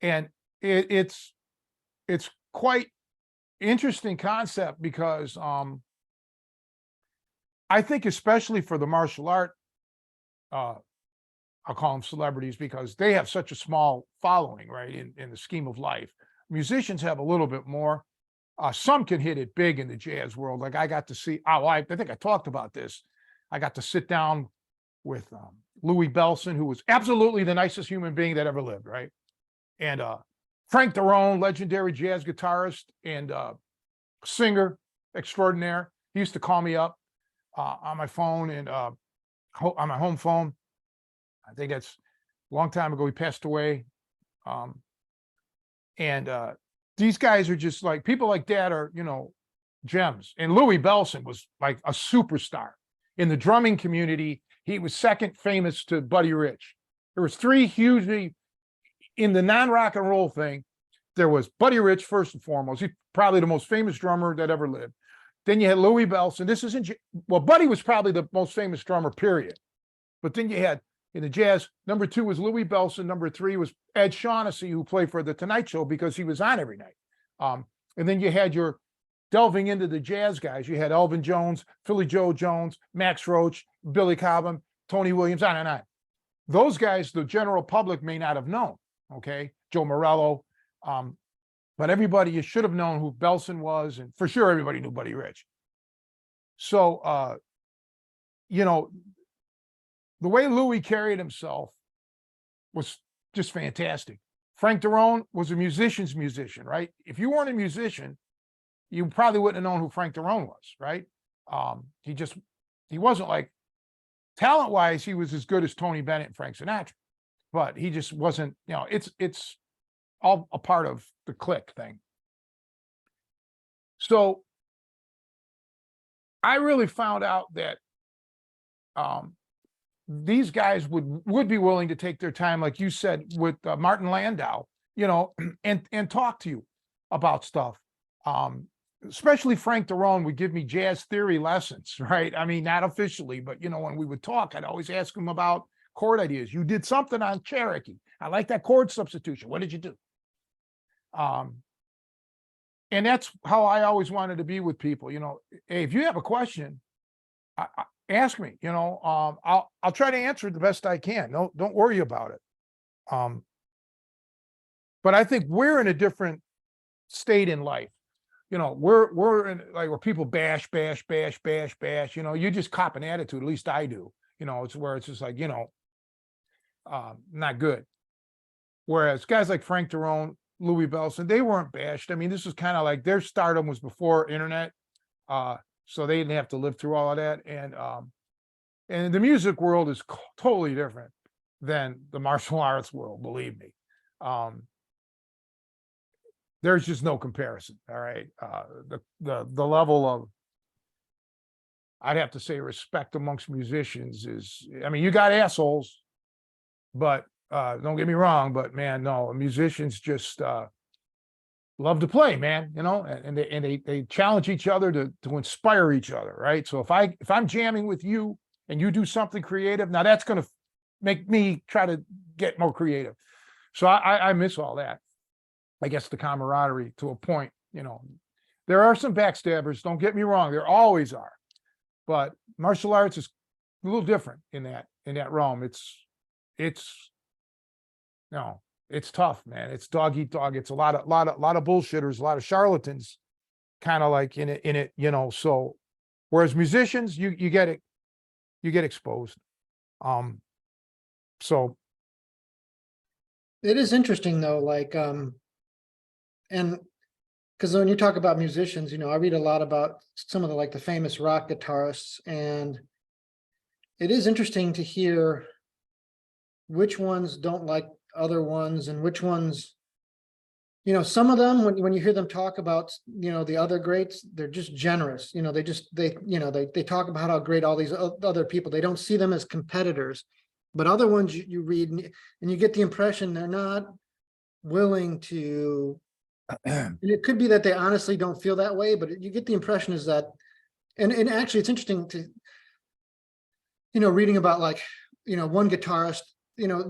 And it's quite interesting concept because, I think especially for the martial art, I'll call them celebrities because they have such a small following, right? In the scheme of life, musicians have a little bit more. Some can hit it big in the jazz world. Like I got to see, I think I talked about this. I got to sit down with Louis Bellson, who was absolutely the nicest human being that ever lived, right? And Frank Derone, legendary jazz guitarist and singer extraordinaire. He used to call me up on my phone and on my home phone. I think that's a long time ago. He passed away. And these guys are just like, people like that are, gems. And Louis Bellson was like a superstar in the drumming community. He was second famous to Buddy Rich. There was three hugely in the non-rock and roll thing. There was Buddy Rich first and foremost. He's probably the most famous drummer that ever lived. Then you had Louis Bellson. This isn't, Buddy was probably the most famous drummer, period. But then you had in the jazz, number 2 was Louis Bellson. Number 3 was Ed Shaughnessy, who played for the Tonight Show because he was on every night. And then you had your delving into the jazz guys. You had Elvin Jones, Philly Joe Jones, Max Roach, Billy Cobham, Tony Williams, on and on. Those guys, the general public may not have known. Okay, Joe Morello. But everybody, you should have known who Bellson was, and for sure everybody knew Buddy Rich. So, the way Louis carried himself was just fantastic. Frank Derone was a musician's musician, right? If you weren't a musician, you probably wouldn't have known who Frank Derone was, right? He wasn't like, talent wise, he was as good as Tony Bennett and Frank Sinatra, but he just wasn't, it's all a part of the clique thing. So I really found out that these guys would be willing to take their time, like you said, with Martin Landau, and talk to you about stuff. Especially Frank Derone would give me jazz theory lessons, right? I mean, not officially, but when we would talk, I'd always ask him about chord ideas. You did something on Cherokee. I like that chord substitution. What did you do? And that's how I always wanted to be with people. Hey, if you have a question, ask me. I'll try to answer it the best I can. Don't worry about it. But I think we're in a different state in life. We're in like where people bash. You just cop an attitude. At least I do. It's where it's just like not good. Whereas guys like Frank Derone, Louis Bellson, they weren't bashed. I mean, this was kind of like their stardom was before internet, so they didn't have to live through all of that. And the music world is totally different than the martial arts world. Believe me, there's just no comparison. All right, the level of, I'd have to say, respect amongst musicians is. I mean, you got assholes, but. Don't get me wrong, but man, no, musicians just love to play, man, and they challenge each other to inspire each other, right? So if I'm jamming with you and you do something creative, now that's going to make me try to get more creative. So I miss all that. I guess the camaraderie to a point, there are some backstabbers, don't get me wrong, there always are, but martial arts is a little different in that realm. It's tough, man. It's dog eat dog. It's a lot of bullshitters, a lot of charlatans, kind of like in it. So, whereas musicians, you get exposed. So it is interesting though, like, and because when you talk about musicians, I read a lot about some of the famous rock guitarists, and it is interesting to hear which ones don't like other ones and which ones, some of them, when you hear them talk about, the other greats, they're just generous. They talk about how great all these other people, they don't see them as competitors. But other ones you read and you get the impression they're not willing to, and it could be that they honestly don't feel that way, but you get the impression is that, and actually it's interesting to, reading about one guitarist,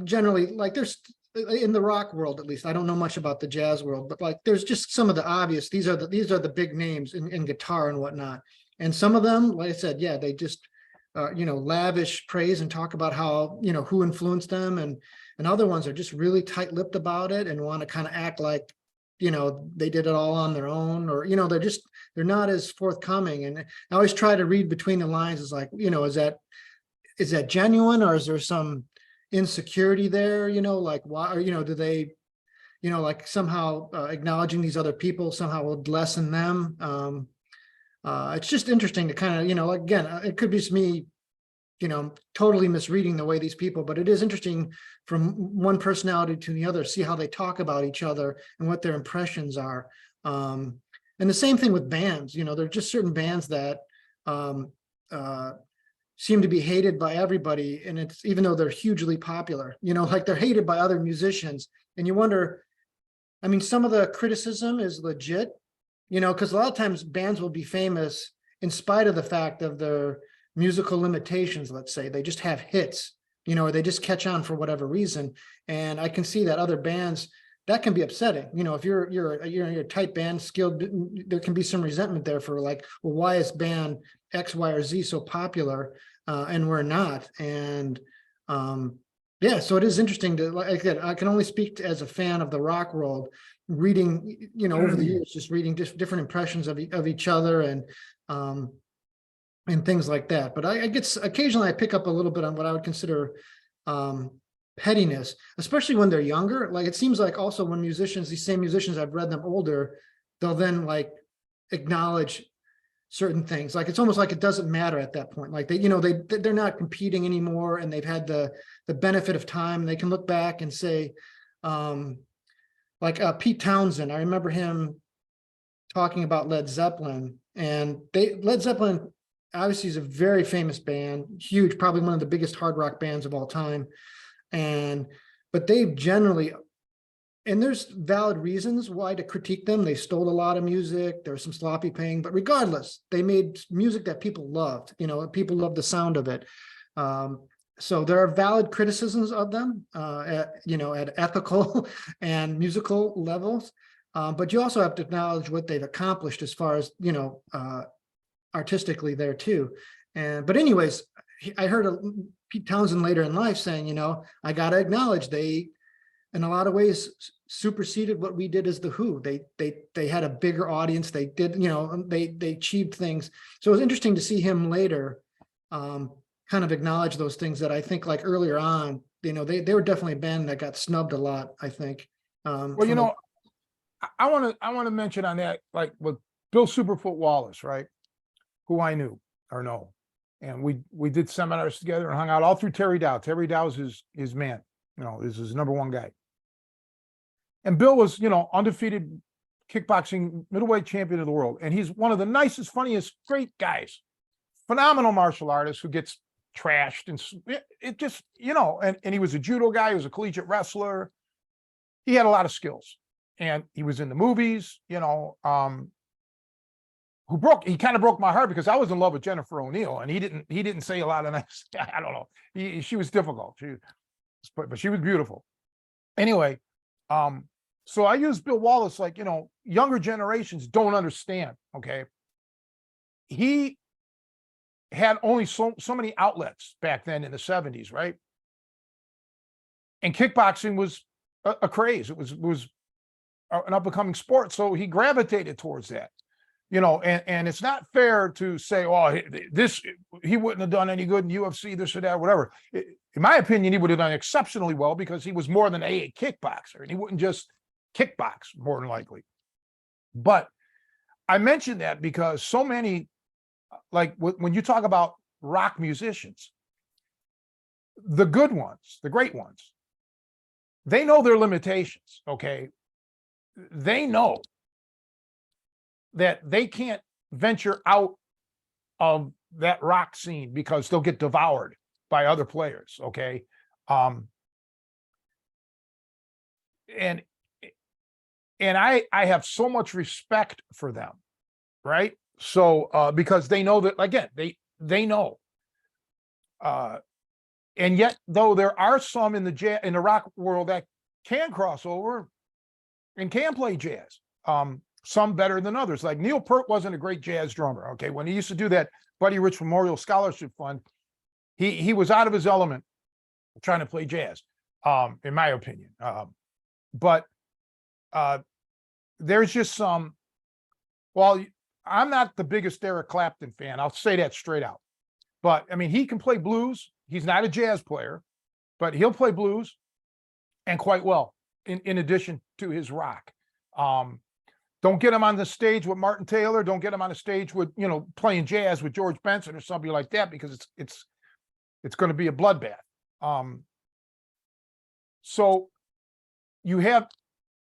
generally there's in the rock world, at least, I don't know much about the jazz world, but there's just some of the obvious, these are the big names in guitar and whatnot. And some of them, like I said, yeah, they just, lavish praise and talk about how, who influenced them. And other ones are just really tight-lipped about it and want to kind of act like, they did it all on their own, or, they're not as forthcoming. And I always try to read between the lines, is like, is that genuine, or is there some insecurity there, why, or do they, somehow acknowledging these other people somehow will lessen them. It's just interesting to kind of, again, it could be just me, totally misreading the way these people, but it is interesting from one personality to the other, see how they talk about each other and what their impressions are. And the same thing with bands, there are just certain bands that seem to be hated by everybody, and it's, even though they're hugely popular, they're hated by other musicians, and you wonder, I mean, some of the criticism is legit, because a lot of times bands will be famous in spite of the fact of their musical limitations. Let's say they just have hits, or they just catch on for whatever reason. And I can see that other bands, that can be upsetting. If you're a tight band, skilled, there can be some resentment there for well, why is band X, Y, or Z so popular, and we're not? And yeah, so it is interesting to, like again, I can only speak as a fan of the rock world, reading, over the years, just reading just different impressions of each other. And and things like that. But I get occasionally I pick up a little bit on what I would consider pettiness, especially when they're younger. Like it seems like also when musicians, these same musicians, I've read them older, they'll then like acknowledge certain things. Like it's almost like it doesn't matter at that point. Like they're not competing anymore, and they've had the benefit of time. They can look back and say, Pete Townsend. I remember him talking about Led Zeppelin, and Led Zeppelin obviously is a very famous band, huge, probably one of the biggest hard rock bands of all time. But they've generally, and there's valid reasons why to critique them. They stole a lot of music. There was some sloppy paying, but regardless, they made music that people loved. People loved the sound of it. So there are valid criticisms of them at ethical and musical levels. But you also have to acknowledge what they've accomplished as far as, artistically there too. But anyways, I heard Pete Townsend later in life saying, I got to acknowledge they, in a lot of ways, superseded what we did as the Who. They had a bigger audience. They did, they achieved things. So it was interesting to see him later kind of acknowledge those things that I think like earlier on, they were definitely a band that got snubbed a lot, I think. Well, I want to mention on that, like with Bill Superfoot Wallace, right? Who I knew or know. And we did seminars together and hung out all through Terry Dow. Terry Dow's his man, is his number one guy. And Bill was, undefeated kickboxing middleweight champion of the world. And he's one of the nicest, funniest, great guys. Phenomenal martial artist who gets trashed. And it just, and he was a judo guy. He was a collegiate wrestler. He had a lot of skills. And he was in the movies, he kind of broke my heart because I was in love with Jennifer O'Neill, and he didn't say a lot of nice, I don't know. She was difficult. But she was beautiful. Anyway, so I use Bill Wallace, like, younger generations don't understand. Okay. He had only so many outlets back then in the 70s, right? And kickboxing was a craze. It was an up-and-coming sport, so he gravitated towards that, and it's not fair to say, oh, he wouldn't have done any good in UFC, this or that, whatever. In my opinion, he would have done exceptionally well because he was more than a kickboxer, and he wouldn't just kickbox, more than likely. But I mentioned that because so many, like when you talk about rock musicians, the good ones, the great ones, they know their limitations, okay? They know that they can't venture out of that rock scene because they'll get devoured by other players. Okay. And I have so much respect for them. Right. So, because they know that, again, they know, and yet though there are some in the rock world that can cross over and can play jazz, some better than others. Like Neil Peart wasn't a great jazz drummer. Okay. When he used to do that Buddy Rich Memorial Scholarship Fund, he was out of his element trying to play jazz, in my opinion. But there's just some, well, I'm not the biggest Eric Clapton fan. I'll say that straight out. But I mean, he can play blues. He's not a jazz player, but he'll play blues and quite well in addition to his rock. Don't get him on the stage with Martin Taylor. Don't get him on the stage with, playing jazz with George Benson or somebody like that, because it's going to be a bloodbath. So you have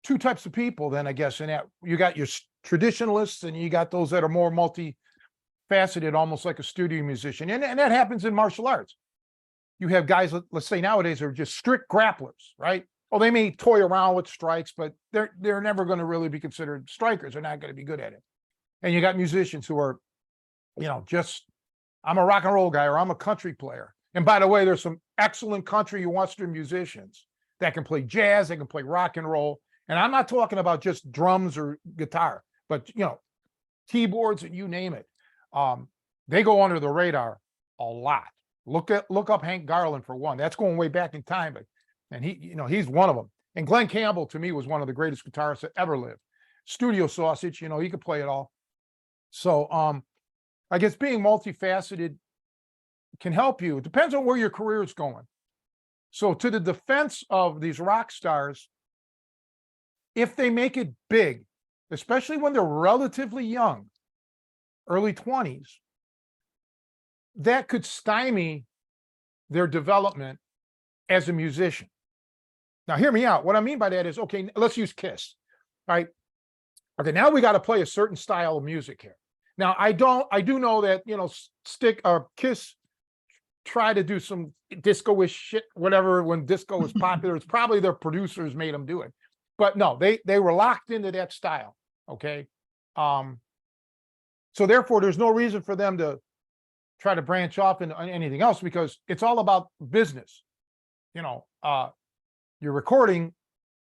two types of people then, I guess, in that you got your traditionalists and you got those that are more multifaceted, almost like a studio musician. And that happens in martial arts. You have guys, let's say nowadays, are just strict grapplers, right? Oh, they may toy around with strikes, but they're never going to really be considered strikers. They're not going to be good at it. And you got musicians who are, just, I'm a rock and roll guy, or I'm a country player. And by the way, there's some excellent country and Western musicians that can play jazz, they can play rock and roll. And I'm not talking about just drums or guitar, but keyboards and you name it. They go under the radar a lot. Look up Hank Garland for one. That's going way back in time, and he's one of them. And Glenn Campbell, to me, was one of the greatest guitarists that ever lived. Studio sausage, he could play it all. So I guess being multifaceted can help you. It depends on where your career is going. So to the defense of these rock stars, if they make it big, especially when they're relatively young, early 20s, that could stymie their development as a musician. Now, hear me out. What I mean by that is, okay, let's use Kiss, right? Okay, now we got to play a certain style of music here. Now, I do know that, Kiss try to do some disco-ish shit, whatever, when disco was popular. It's probably their producers made them do it. But no, they were locked into that style. Okay. So therefore, there's no reason for them to try to branch off into anything else, because it's all about business. Your recording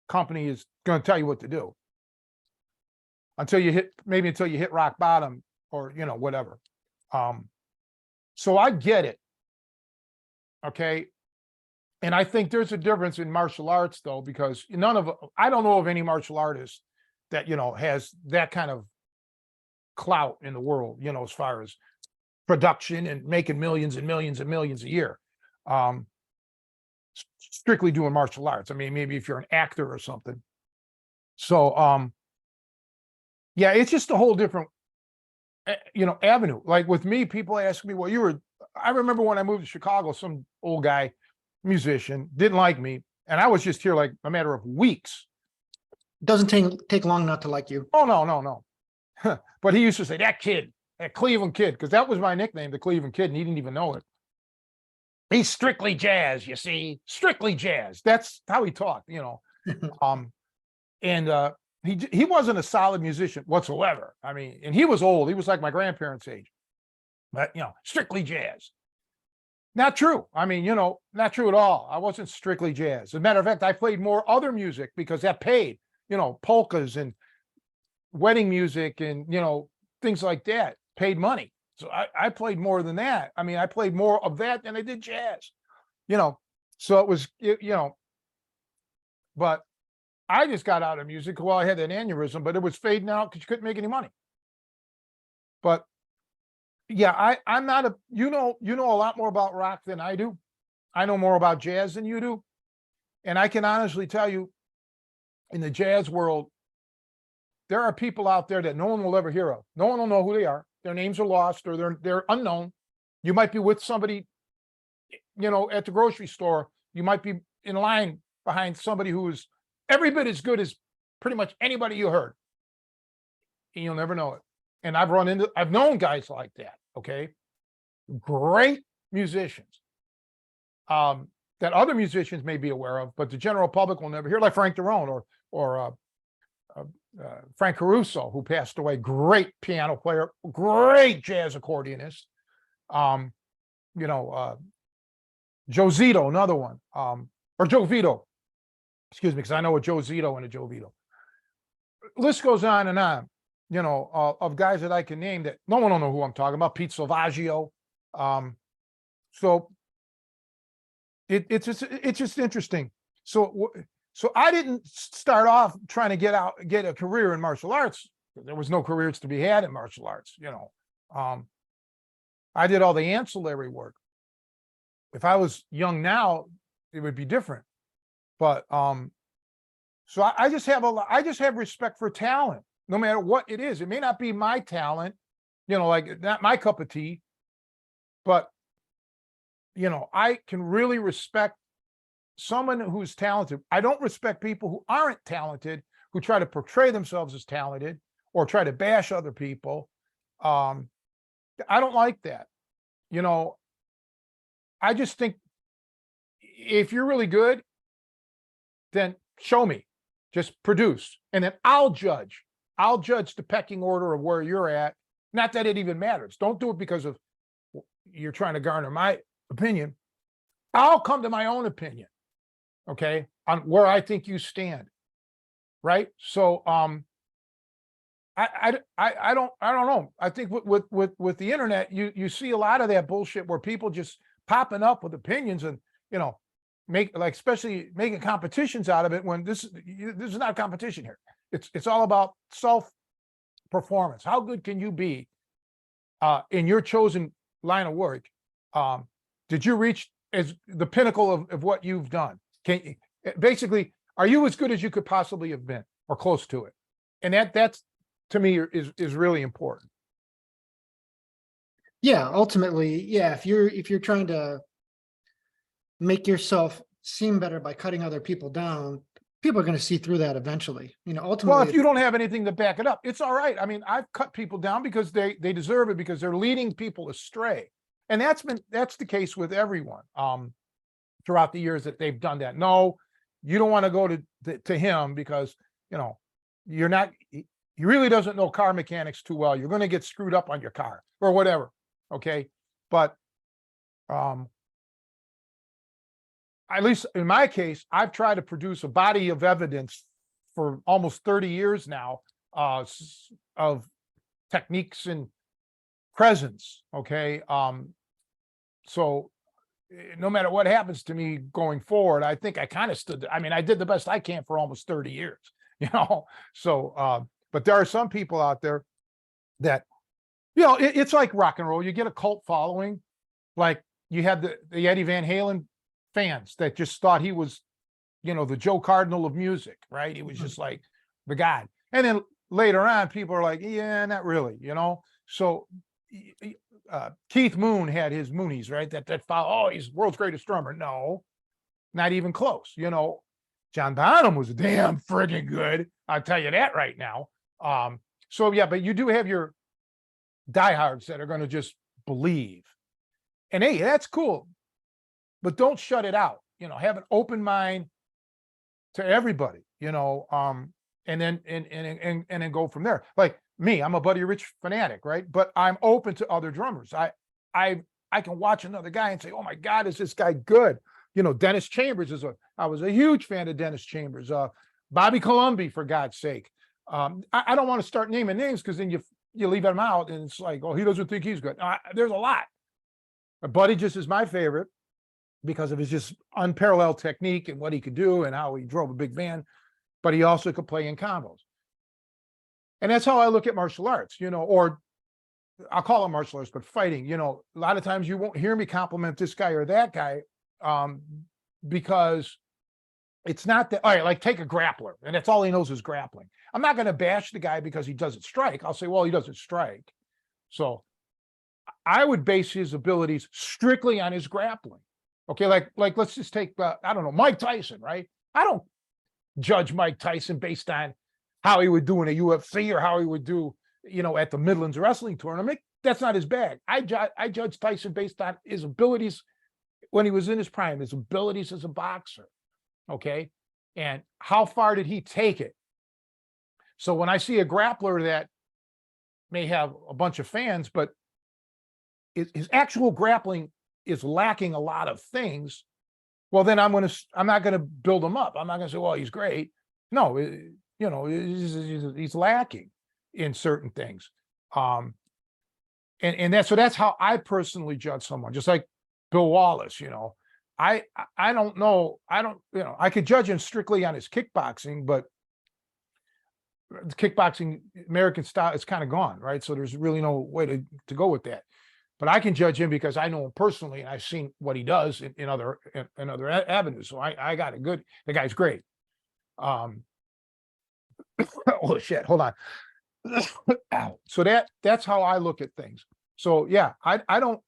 company is going to tell you what to do until you hit rock bottom, or whatever. So I get it. Okay. And I think there's a difference in martial arts, though, because I don't know of any martial artist that, has that kind of clout in the world, as far as production and making millions and millions and millions a year. Strictly doing martial arts. I mean, maybe if you're an actor or something. So, yeah, it's just a whole different, avenue. Like with me, people ask me, well, I remember when I moved to Chicago, some old guy, musician, didn't like me. And I was just here like a matter of weeks. Doesn't take long not to like you. Oh, no. But he used to say, that Cleveland kid, because that was my nickname, the Cleveland Kid, and he didn't even know it. He's strictly jazz, you see, strictly jazz. That's how he talked, and he wasn't a solid musician whatsoever. I mean, and he was old. He was like my grandparents' age, but strictly jazz. Not true. I mean, not true at all. I wasn't strictly jazz. As a matter of fact, I played more other music because that paid, polkas and wedding music and, things like that paid money. So I played more than that. I mean, I played more of that than I did jazz, so it was, but I just got out of music. Well, I had an aneurysm, but it was fading out because you couldn't make any money. But yeah, I'm not you know a lot more about rock than I do. I know more about jazz than you do. And I can honestly tell you, in the jazz world, there are people out there that no one will ever hear of. No one will know who they are. Their names are lost, or they're unknown. You might be with somebody, at the grocery store. You might be in line behind somebody who is every bit as good as pretty much anybody you heard. And you'll never know it. And I've known guys like that. Okay. Great musicians. That other musicians may be aware of, but the general public will never hear, like Frank Derone or Frank Caruso, who passed away. Great piano player, great jazz accordionist. Joe Zito, another one, or Joe Vito, excuse me, because I know a Joe Zito and a Joe Vito. List goes on and on, of guys that I can name that no one will know who I'm talking about. Pete Salvaggio. So it's just interesting. So I didn't start off trying to get a career in martial arts. There was no careers to be had in martial arts, I did all the ancillary work. If I was young now, it would be different. But so I just have respect for talent, no matter what it is. It may not be my talent, like not my cup of tea, but I can really respect someone who's talented. I don't respect people who aren't talented, who try to portray themselves as talented or try to bash other people. I don't like that. I just think if you're really good, then show me, just produce, and then I'll judge the pecking order of where you're at. Not that it even matters. Don't do it because of you're trying to garner my opinion. I'll come to my own opinion. Okay, on where I think you stand, right? So, I don't know. I think with the internet, you see a lot of that bullshit where people just popping up with opinions and especially making competitions out of it, when this is not a competition here. It's all about self performance. How good can you be in your chosen line of work, did you reach as the pinnacle of what you've done? Basically, are you as good as you could possibly have been or close to it? And that's to me is really important. Yeah, ultimately, yeah, if you're trying to make yourself seem better by cutting other people down, people are going to see through that eventually. Well, Ultimately, if you don't have anything to back it up, it's all right. I mean, I've cut people down because they deserve it, because they're leading people astray. And that's the case with everyone throughout the years that they've done that. No, you don't want to go to him because, you're not, he really doesn't know car mechanics too well. You're going to get screwed up on your car or whatever. Okay. But at least in my case, I've tried to produce a body of evidence for almost 30 years now, of techniques and presence. Okay. So no matter what happens to me going forward, I think I kind of I did the best I can for almost 30 years, so, but there are some people out there that, it's like rock and roll. You get a cult following, like you had the Eddie Van Halen fans that just thought he was, the Joe Cardinal of music, right? He was just like the god. And then later on, people are like, yeah, not really, So Keith Moon had his Moonies, right? That follow, oh, he's world's greatest drummer. No, not even close. John Bonham was damn friggin' good. I'll tell you that right now. So yeah, but you do have your diehards that are going to just believe, and hey, that's cool, but don't shut it out. Have an open mind to everybody. And then go from there. Like me, I'm a Buddy Rich fanatic, right? But I'm open to other drummers. I can watch another guy and say, oh my God, is this guy good? Dennis Chambers I was a huge fan of Dennis Chambers. Bobby Colomby, for God's sake. I don't want to start naming names because then you leave them out and it's like, oh, he doesn't think he's good. There's a lot. Buddy just is my favorite because of his just unparalleled technique and what he could do and how he drove a big band, but he also could play in combos. And that's how I look at martial arts, or I'll call it martial arts, but fighting, a lot of times you won't hear me compliment this guy or that guy, because it's not that, all right, like take a grappler and that's all he knows is grappling. I'm not going to bash the guy because he doesn't strike. I'll say, well, he doesn't strike. So I would base his abilities strictly on his grappling. Okay. Like let's just take, I don't know, Mike Tyson, right? I don't judge Mike Tyson based on how he would do in a UFC or how he would do, at the Midlands Wrestling Tournament. That's not his bag. I judge Tyson based on his abilities when he was in his prime, his abilities as a boxer. Okay. And how far did he take it? So when I see a grappler that may have a bunch of fans, but his actual grappling is lacking a lot of things, well, then I'm not going to build him up. I'm not going to say, well, he's great. No, he's lacking in certain things. And that's how I personally judge someone, just like Bill Wallace. I don't know. I could judge him strictly on his kickboxing, but the kickboxing American style is kind of gone, right? So there's really no way to go with that. But I can judge him because I know him personally and I've seen what he does in other avenues. So I got the guy's great. Oh shit, hold on. Ow. So that's how I look at things. So yeah, I don't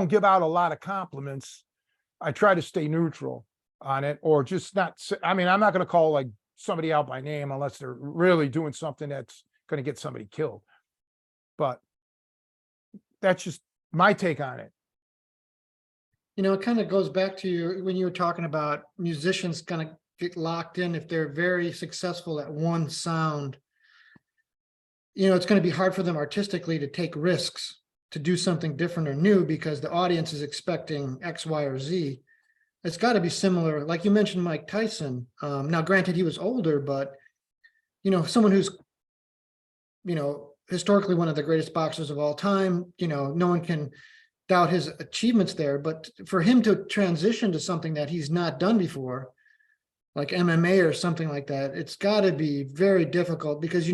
give out a lot of compliments. I try to stay neutral on it, or just not. I'm not going to call like somebody out by name unless they're really doing something that's going to get somebody killed. But that's just my take on it. It kind of goes back to when you were talking about musicians kind of get locked in if they're very successful at one sound. It's going to be hard for them artistically to take risks to do something different or new because the audience is expecting X, Y, or Z. It's got to be similar. Like you mentioned, Mike Tyson. Now, granted, he was older, but someone who's, historically one of the greatest boxers of all time. No one can doubt his achievements there. But for him to transition to something that he's not done before, like MMA or something like that, it's got to be very difficult because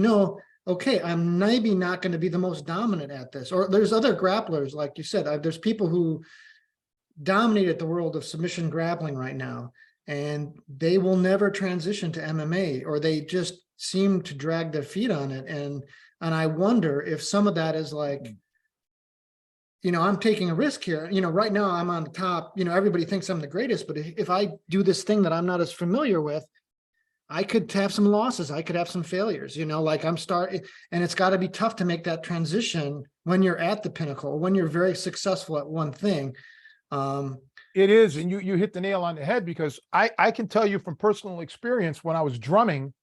okay, I'm maybe not going to be the most dominant at this. Or there's other grapplers, like you said, there's people who dominate the world of submission grappling right now, and they will never transition to MMA, or they just seem to drag their feet on it. And I wonder if some of that is like, I'm taking a risk here. Right now I'm on the top, everybody thinks I'm the greatest, but if I do this thing that I'm not as familiar with, I could have some losses. I could have some failures, like I'm starting, and it's got to be tough to make that transition when you're at the pinnacle, when you're very successful at one thing. It is, and you hit the nail on the head, because I can tell you from personal experience, when I was drumming,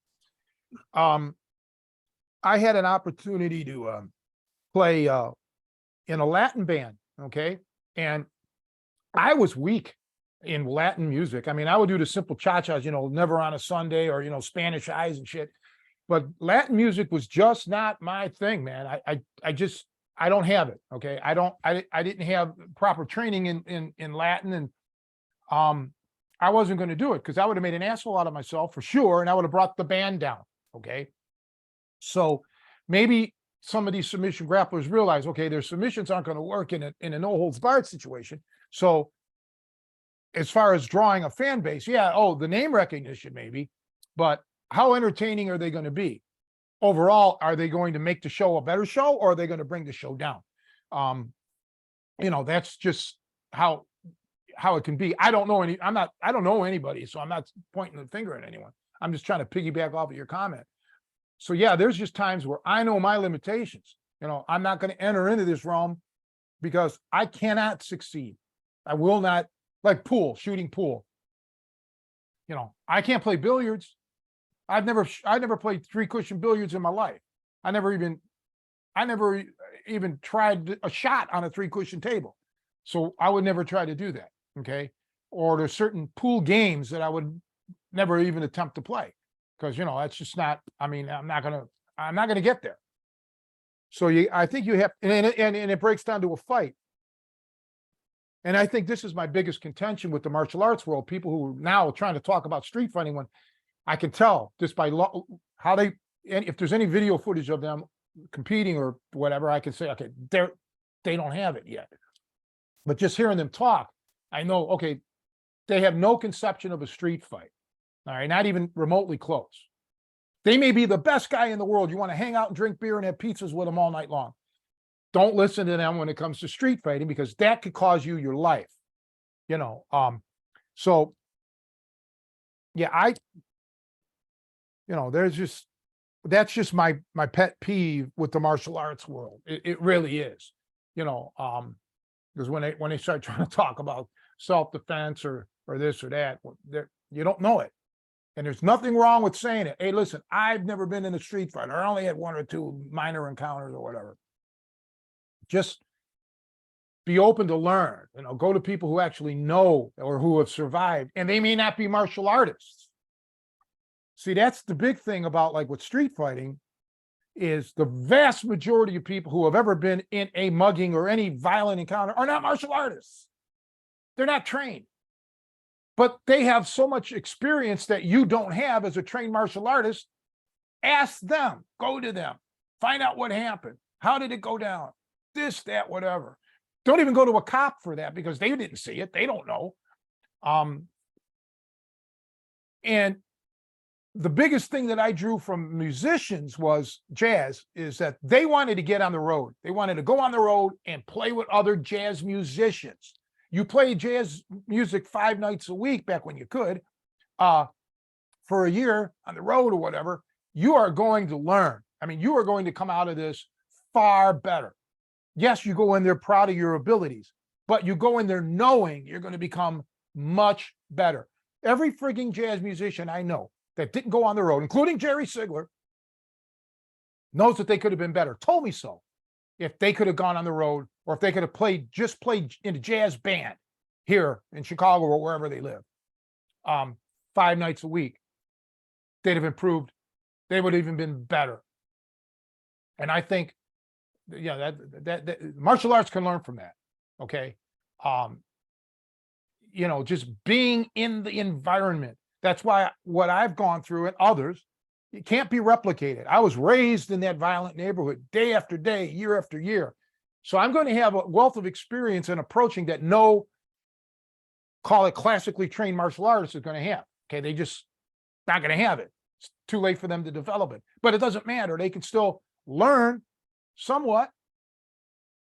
I had an opportunity to play in a Latin band, okay? And I was weak in Latin music. I mean, I would do the simple cha-chas, Never on a Sunday, or Spanish Eyes and shit. But Latin music was just not my thing, man. I don't have it. Okay. I didn't have proper training in Latin, and I wasn't going to do it, because I would have made an asshole out of myself for sure, and I would have brought the band down. Okay. So maybe some of these submission grapplers realize, okay, their submissions aren't going to work in a no holds barred situation. So as far as drawing a fan base, yeah, the name recognition maybe, but how entertaining are they going to be? Overall, are they going to make the show a better show, or are they going to bring the show down? That's just how it can be. I don't know anybody, so I'm not pointing the finger at anyone. I'm just trying to piggyback off of your comment. So yeah, there's just times where I know my limitations. I'm not going to enter into this realm because I cannot succeed. I will not, like shooting pool. I can't play billiards. I've never played 3-cushion billiards in my life. I never even tried a shot on a 3-cushion table. So I would never try to do that. Okay. Or there's certain pool games that I would never even attempt to play, because, that's just not, I'm not going to get there. So I think you have, and it breaks down to a fight. And I think this is my biggest contention with the martial arts world. People who are now trying to talk about street fighting, when I can tell just by how they, and if there's any video footage of them competing or whatever, I can say, okay, they don't have it yet. But just hearing them talk, I know, okay, they have no conception of a street fight. All right, not even remotely close. They may be the best guy in the world. You want to hang out and drink beer and have pizzas with them all night long. Don't listen to them when it comes to street fighting, because that could cause you your life. So yeah, that's just my pet peeve with the martial arts world. It really is, because when they start trying to talk about self-defense or this or that, you don't know it. And there's nothing wrong with saying it. Hey, listen, I've never been in a street fight. I only had 1 or 2 minor encounters or whatever. Just be open to learn, go to people who actually know or who have survived, and they may not be martial artists. See, that's the big thing about, like, with street fighting, is the vast majority of people who have ever been in a mugging or any violent encounter are not martial artists. They're not trained, but they have so much experience that you don't have as a trained martial artist. Ask them, go to them, find out what happened. How did it go down? This, that, whatever. Don't even go to a cop for that, because they didn't see it. They don't know. And the biggest thing that I drew from musicians was jazz, is that they wanted to get on the road. They wanted to go on the road and play with other jazz musicians. You play jazz music 5 nights a week back when you could, for a year on the road or whatever, you are going to learn. You are going to come out of this far better. Yes, you go in there proud of your abilities, but you go in there knowing you're going to become much better. Every frigging jazz musician I know that didn't go on the road, including Jerry Sigler, knows that they could have been better. Told me so. If they could have gone on the road, or if they could have played in a jazz band here in Chicago or wherever they live, 5 nights a week, they'd have improved. They would have even been better. And I think, that martial arts can learn from that. Okay. Just being in the environment. That's why what I've gone through, and others, It can't be replicated. I was raised in that violent neighborhood day after day, year after year. So I'm going to have a wealth of experience in approaching that no, call it classically trained martial artist is going to have. Okay, they just not going to have it. It's too late for them to develop it. But it doesn't matter. They can still learn somewhat.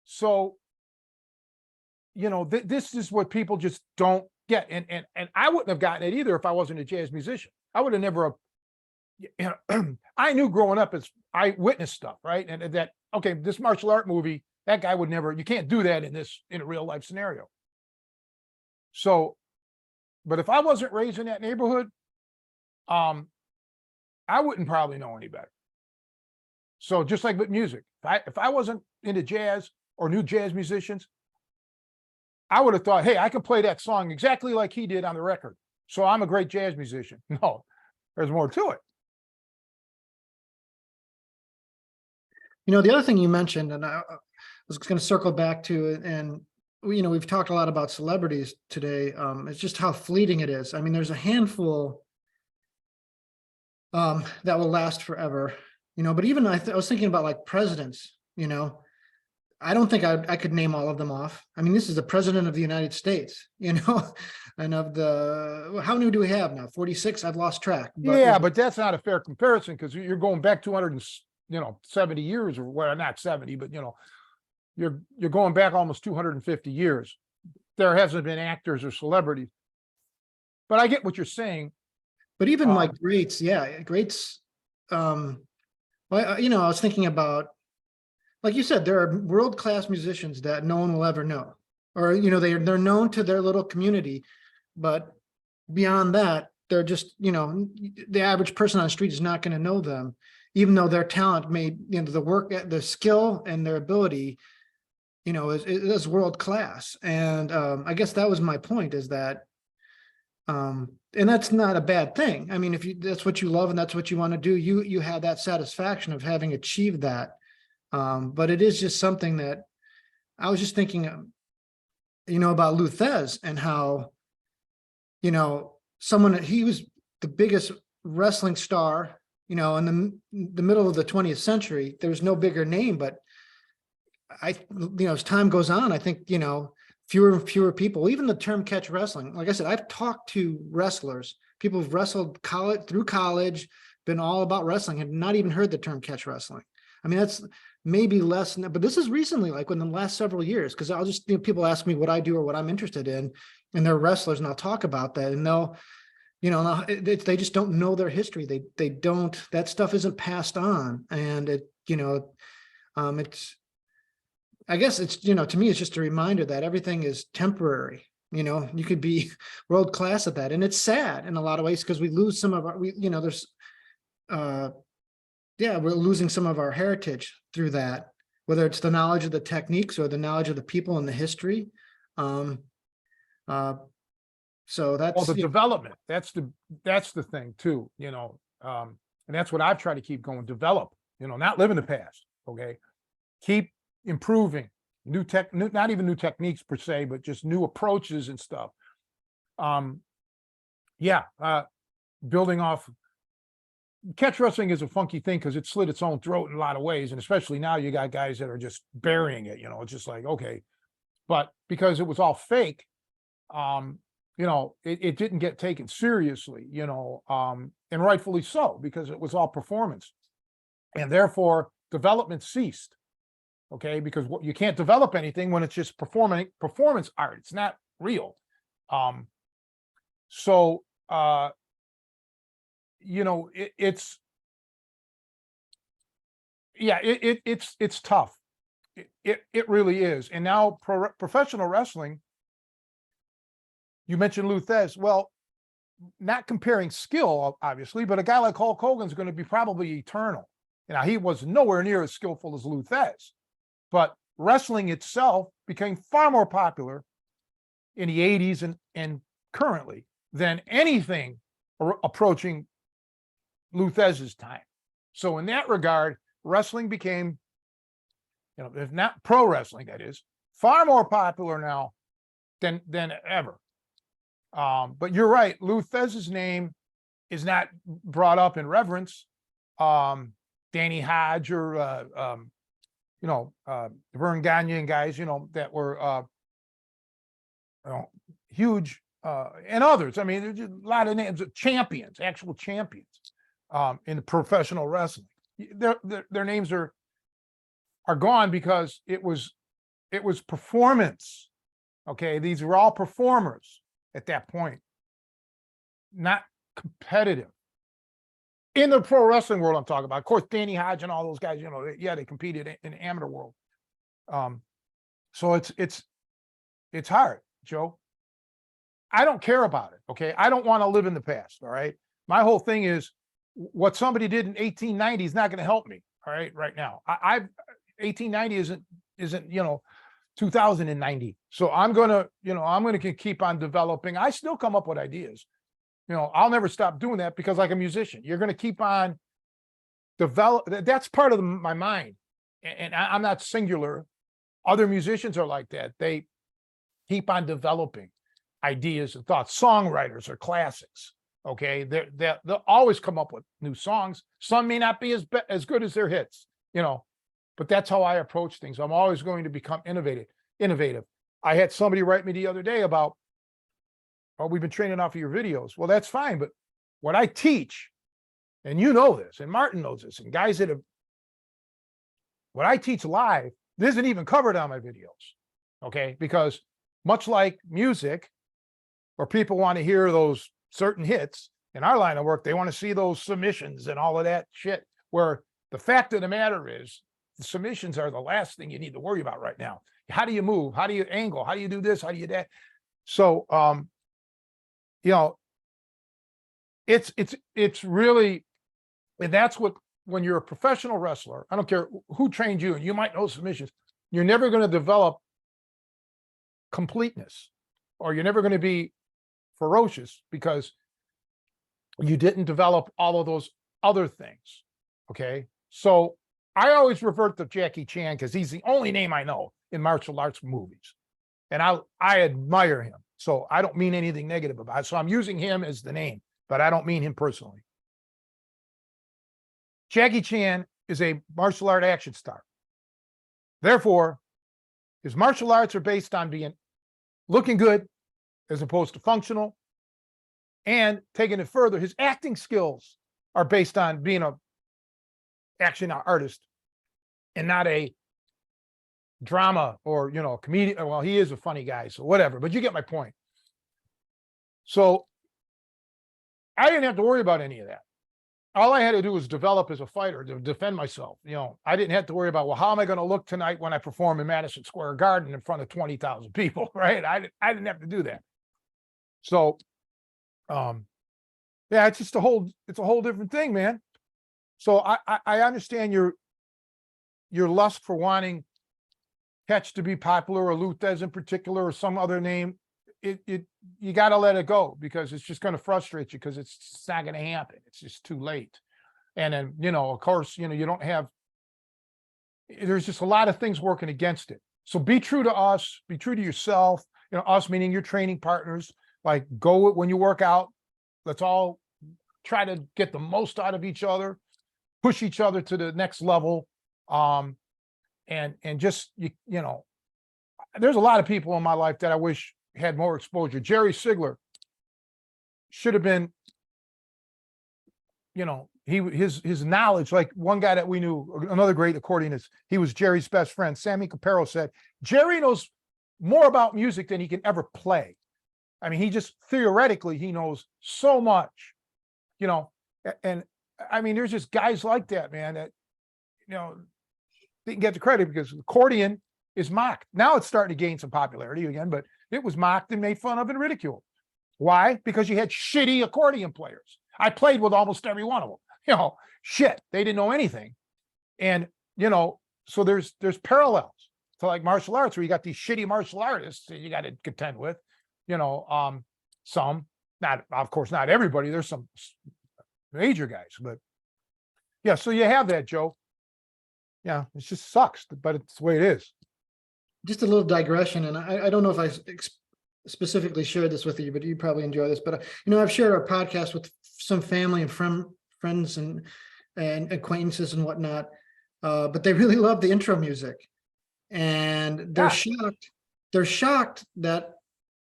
So, this is what people just don't get. And I wouldn't have gotten it either if I wasn't a jazz musician. I would have never, I knew growing up as I witnessed stuff, right? And that, okay, this martial art movie, that guy would never, you can't do that in a real life scenario. So, but if I wasn't raised in that neighborhood, I wouldn't probably know any better. So just like with music, if I wasn't into jazz or knew jazz musicians, I would have thought, hey, I can play that song exactly like he did on the record. So I'm a great jazz musician. No, there's more to it. The other thing you mentioned, and I was going to circle back to it, and we've talked a lot about celebrities today. It's just how fleeting it is. I mean, there's a handful that will last forever, but even I was thinking about like presidents, I don't think I could name all of them off. I mean, this is the president of the United States, and of how many do we have now? 46? I've lost track. But that's not a fair comparison because you're going back 270 years, or well, not 70, but you're going back almost 250 years. There hasn't been actors or celebrities. But I get what you're saying. But even like greats, greats. Well, I was thinking about, like you said, there are world-class musicians that no one will ever know, or they're known to their little community, but beyond that, they're just the average person on the street is not going to know them, even though their talent may, the work, the skill, and their ability, is world class. And I guess that was my point, is that, and that's not a bad thing. I mean, if that's what you love and that's what you want to do, you have that satisfaction of having achieved that. But it is just something that I was just thinking, about Lou Thez, and how, he was the biggest wrestling star, in the middle of the 20th century. There was no bigger name, but as time goes on, I think, fewer and fewer people, even the term catch wrestling. Like I said, I've talked to wrestlers, people who've wrestled through college, been all about wrestling, have not even heard the term catch wrestling. I mean, that's maybe less, but this is recently, like within the last several years, because I'll just, people ask me what I do or what I'm interested in, and they're wrestlers, and I'll talk about that, and they'll, they just don't know their history. They don't, that stuff isn't passed on. And it's, I guess it's, to me, it's just a reminder that everything is temporary. You could be world class at that. And it's sad in a lot of ways, because we lose some of our, we're losing some of our heritage through that, whether it's the knowledge of the techniques or the knowledge of the people and the history. So that's the development. That's the thing too, and that's what I've tried to keep going, develop, not live in the past. Okay. Keep improving not even new techniques per se, but just new approaches and stuff. Building off, catch wrestling is a funky thing because it slit its own throat in a lot of ways. And especially now you got guys that are just burying it, it's just like, okay, but because it was all fake, it didn't get taken seriously, and rightfully so, because it was all performance, and therefore development ceased. Okay, because you can't develop anything when it's just performance art. It's not real. It's tough. It really is. And now professional wrestling, you mentioned Lou Thez. Well, not comparing skill, obviously, but a guy like Hulk Hogan's going to be probably eternal. He was nowhere near as skillful as Lou Thez, but wrestling itself became far more popular in the 80s and currently than anything approaching Lou Thesz's time. So in that regard, wrestling became, if not pro wrestling, that is, far more popular now than ever. But you're right, Lou Thesz's name is not brought up in reverence. Danny Hodge or, Vern Gagne guys, that were, huge, and others. I mean, there's just a lot of names of champions, actual champions, in professional wrestling. Their names are gone because it was performance. Okay. These were all performers at that point, not competitive. In the pro wrestling world, I'm talking about. Of course, Danny Hodge and all those guys, they competed in the amateur world. So it's hard, Joe. I don't care about it. Okay. I don't want to live in the past. All right. My whole thing is what somebody did in 1890 is not going to help me. All right. Right now, 1890 isn't 2090. So I'm going to keep on developing. I still come up with ideas. I'll never stop doing that because like a musician, you're going to keep on develop. That's part of my mind. And I'm not singular. Other musicians are like that. They keep on developing ideas and thoughts. Songwriters are classics. Okay. They'll always come up with new songs. Some may not be as good as their hits, but that's how I approach things. I'm always going to become innovative. I had somebody write me the other day about, oh, we've been training off of your videos. Well, that's fine. But what I teach, and this, and Martin knows this, and guys that have, what I teach live, this isn't even covered on my videos. Okay. Because much like music, where people want to hear those certain hits in our line of work, they want to see those submissions and all of that shit, where the fact of the matter is the submissions are the last thing you need to worry about right now. How do you move? How do you angle? How do you do this? How do you that? So, it's really, and that's what, when you're a professional wrestler, I don't care who trained you, and you might know submissions, you're never going to develop completeness, or you're never going to be ferocious because you didn't develop all of those other things. Okay. So I always revert to Jackie Chan because he's the only name I know in martial arts movies. And I admire him. So I don't mean anything negative about it. So I'm using him as the name, but I don't mean him personally. Jackie Chan is a martial art action star. Therefore, his martial arts are based on looking good as opposed to functional. And taking it further, his acting skills are based on being a action artist and not a drama or, comedian. Well, he is a funny guy, so whatever, but you get my point. So I didn't have to worry about any of that. All I had to do was develop as a fighter to defend myself. I didn't have to worry about, well, how am I going to look tonight when I perform in Madison Square Garden in front of 20,000 people, right? I didn't have to do that. So, yeah, it's just it's a whole different thing, man. So I understand your lust for wanting Catch to be popular, or Luthez in particular, or some other name. You got to let it go because it's just going to frustrate you because it's not going to happen. It's just too late. And then, of course, you don't have, there's just a lot of things working against it. So be true to us, be true to yourself, us meaning your training partners, like go when you work out, let's all try to get the most out of each other, push each other to the next level. And just, there's a lot of people in my life that I wish had more exposure. Jerry Sigler should have been, his knowledge, like one guy that we knew, another great accordionist, he was Jerry's best friend, Sammy Capero, said, Jerry knows more about music than he can ever play. I mean, he just theoretically, he knows so much, and I mean, there's just guys like that, man, that, didn't get the credit because accordion is mocked. Now it's starting to gain some popularity again, but it was mocked and made fun of and ridiculed. Why? Because you had shitty accordion players. I played with almost every one of them. Shit, they didn't know anything. And, so there's parallels to like martial arts where you got these shitty martial artists that you got to contend with, some, not, of course, not everybody. There's some major guys, but yeah, so you have that, Joe. Yeah, it just sucks, but it's the way it is. Just a little digression, and I don't know if I specifically shared this with you, but you probably enjoy this. But I've shared our podcast with some family and friends, and and acquaintances and whatnot. But they really love the intro music, and they're shocked. They're shocked that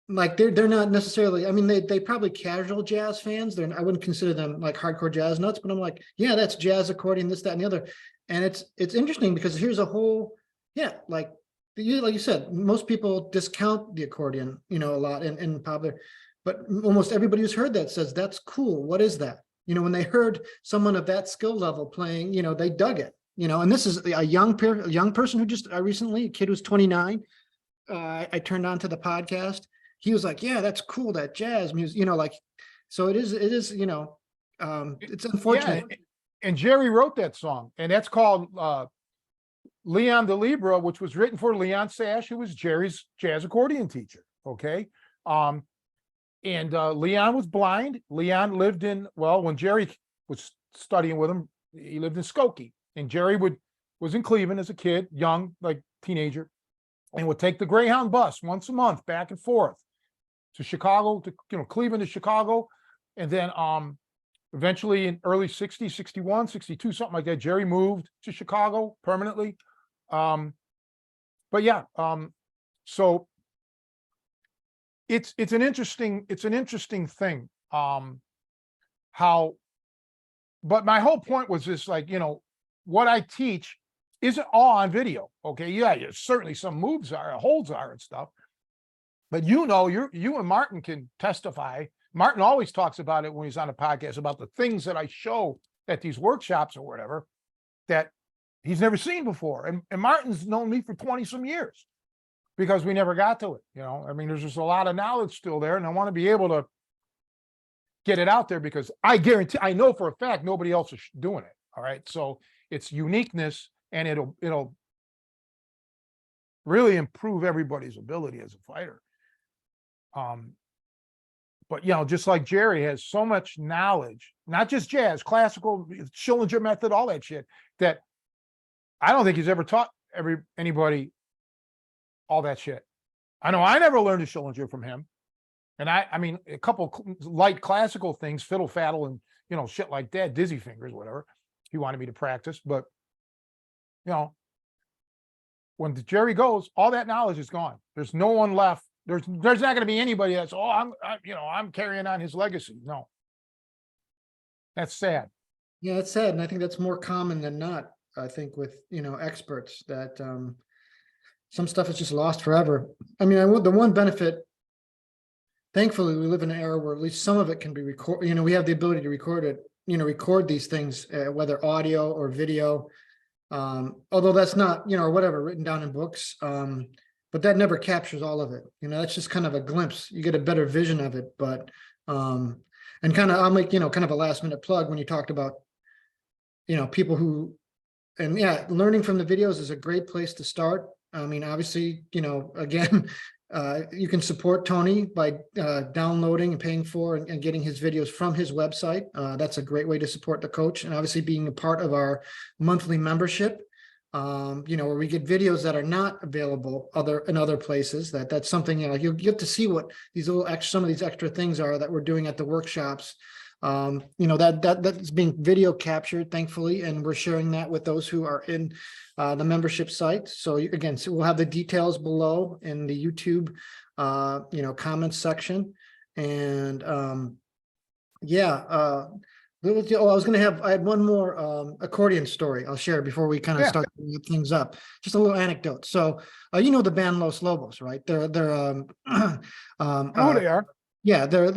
like they're not necessarily. I mean, they probably casual jazz fans. I wouldn't consider them like hardcore jazz nuts, but I'm like, yeah, that's jazz accordion, this, that, and the other. And it's interesting because here's a whole, yeah, like you said, most people discount the accordion, a lot in popular, but almost everybody who's heard that says that's cool. What is that? When they heard someone of that skill level playing, they dug it. And this is a young person who just recently, a kid who's 29. I turned on to the podcast. He was like, yeah, that's cool, that jazz music, like, so it is, it's unfortunate. Yeah, and Jerry wrote that song, and that's called Leon the Libra, which was written for Leon Sash, who was Jerry's jazz accordion teacher. Okay. And Leon was blind. Leon lived when Jerry was studying with him, he lived in Skokie, and Jerry was in Cleveland as a kid, young, like teenager, and would take the Greyhound bus once a month back and forth to Chicago, to Cleveland to Chicago. And then eventually in early 60s, 61, 62, something like that, Jerry moved to Chicago permanently. But yeah, so it's an interesting thing. But my whole point was this, like, what I teach isn't all on video. Okay. Yeah, certainly some moves holds are and stuff. But you and Martin can testify. Martin always talks about it when he's on the podcast, about the things that I show at these workshops or whatever that he's never seen before. And Martin's known me for 20 some years because we never got to it. I mean, there's just a lot of knowledge still there, and I want to be able to get it out there because I know for a fact nobody else is doing it. All right. So it's uniqueness, and it'll really improve everybody's ability as a fighter. But just like Jerry has so much knowledge, not just jazz, classical, Schillinger method, all that shit, that I don't think he's ever taught anybody all that shit. I know I never learned a Schillinger from him. And I mean, a couple light classical things, fiddle faddle and, shit like that, dizzy fingers, whatever he wanted me to practice. But, when Jerry goes, all that knowledge is gone. There's no one left. There's not going to be anybody that's, I'm carrying on his legacy. No, that's sad. Yeah, it's sad. And I think that's more common than not, I think, with, experts, that some stuff is just lost forever. I mean, the one benefit, thankfully, we live in an era where at least some of it can be recorded. We have the ability to record it, record these things, whether audio or video. Although that's not, or whatever, written down in books. But that never captures all of it. That's just kind of a glimpse. You get a better vision of it. But and kind of, I'll make, kind of a last minute plug when you talked about, people who, and yeah, learning from the videos is a great place to start. I mean, obviously, again, you can support Tony by downloading and paying for and getting his videos from his website. That's a great way to support the coach, and obviously being a part of our monthly membership. Where we get videos that are not available in other places. That's something, you get to see what these some of these extra things are that we're doing at the workshops. That's being video captured, thankfully, and we're sharing that with those who are in the membership site. So again, we'll have the details below in the YouTube, comments section. And I had one more accordion story I'll share before we kind of start things up. Just a little anecdote. So, the band Los Lobos, right? They're I know who they are. Yeah, they're,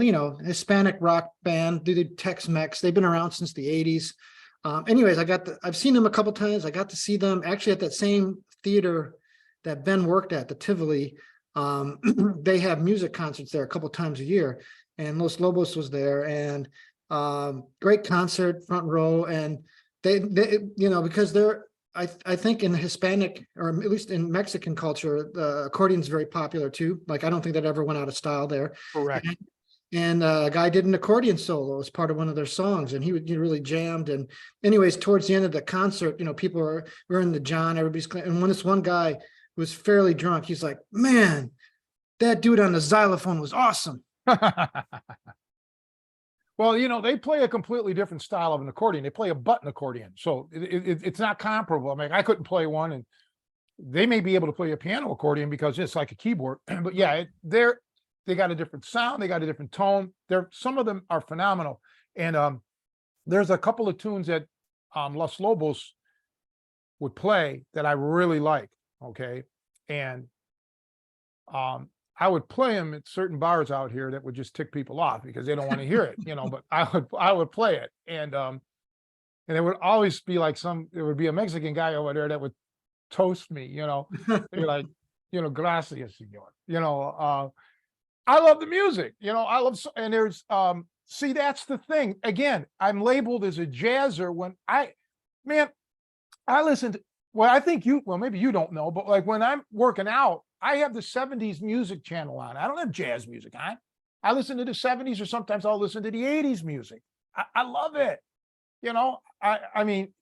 Hispanic rock band. They do Tex-Mex. They've been around since the 80s. Anyways, I've seen them a couple times. I got to see them actually at that same theater that Ben worked at, the Tivoli. They have music concerts there a couple times a year, and Los Lobos was there, and great concert, front row. And they because they're, I think in the Hispanic, or at least in Mexican culture, the accordion is very popular too. Like, I don't think that ever went out of style there. Correct. And a guy did an accordion solo as part of one of their songs, and he really jammed. And anyways, towards the end of the concert, people were in the John, everybody's, and when this one guy was fairly drunk, he's like, man, that dude on the xylophone was awesome. Well, they play a completely different style of an accordion. They play a button accordion. So it's not comparable. I mean, I couldn't play one, and they may be able to play a piano accordion because it's like a keyboard. But yeah, they got a different sound. They got a different tone. Some of them are phenomenal. And there's a couple of tunes that Los Lobos would play that I really like. Okay. And I would play them at certain bars out here that would just tick people off because they don't want to hear it, but I would play it. And it would always be like there would be a Mexican guy over there that would toast me, they're like, gracias, senor. I love the music, I love, and there's, see, that's the thing. Again, I'm labeled as a jazzer when I listen to, well, I think maybe you don't know, but like when I'm working out, I have the 70s music channel on. I don't have jazz music on. I listen to the 70s, or sometimes I'll listen to the 80s music. I love it. I mean,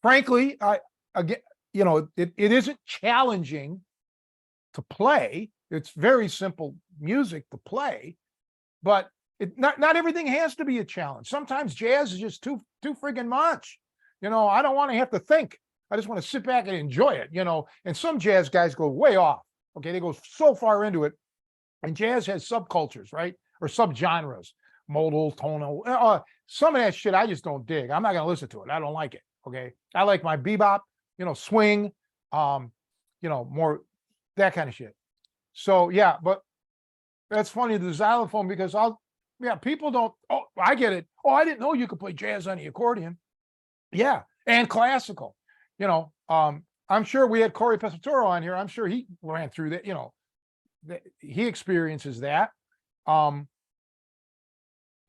frankly, again, it isn't challenging to play. It's very simple music to play, but not everything has to be a challenge. Sometimes jazz is just too friggin' much. I don't want to have to think. I just want to sit back and enjoy it, and some jazz guys go way off. Okay. They go so far into it, and jazz has subcultures, right? Or subgenres, modal, tonal, some of that shit I just don't dig. I'm not going to listen to it. I don't like it. Okay. I like my bebop, swing, more that kind of shit. So yeah, but that's funny, the xylophone, because people don't, I get it. Oh, I didn't know you could play jazz on the accordion. Yeah. And classical, I'm sure we had Corey Pesatoro on here. I'm sure he ran through that, he experiences that.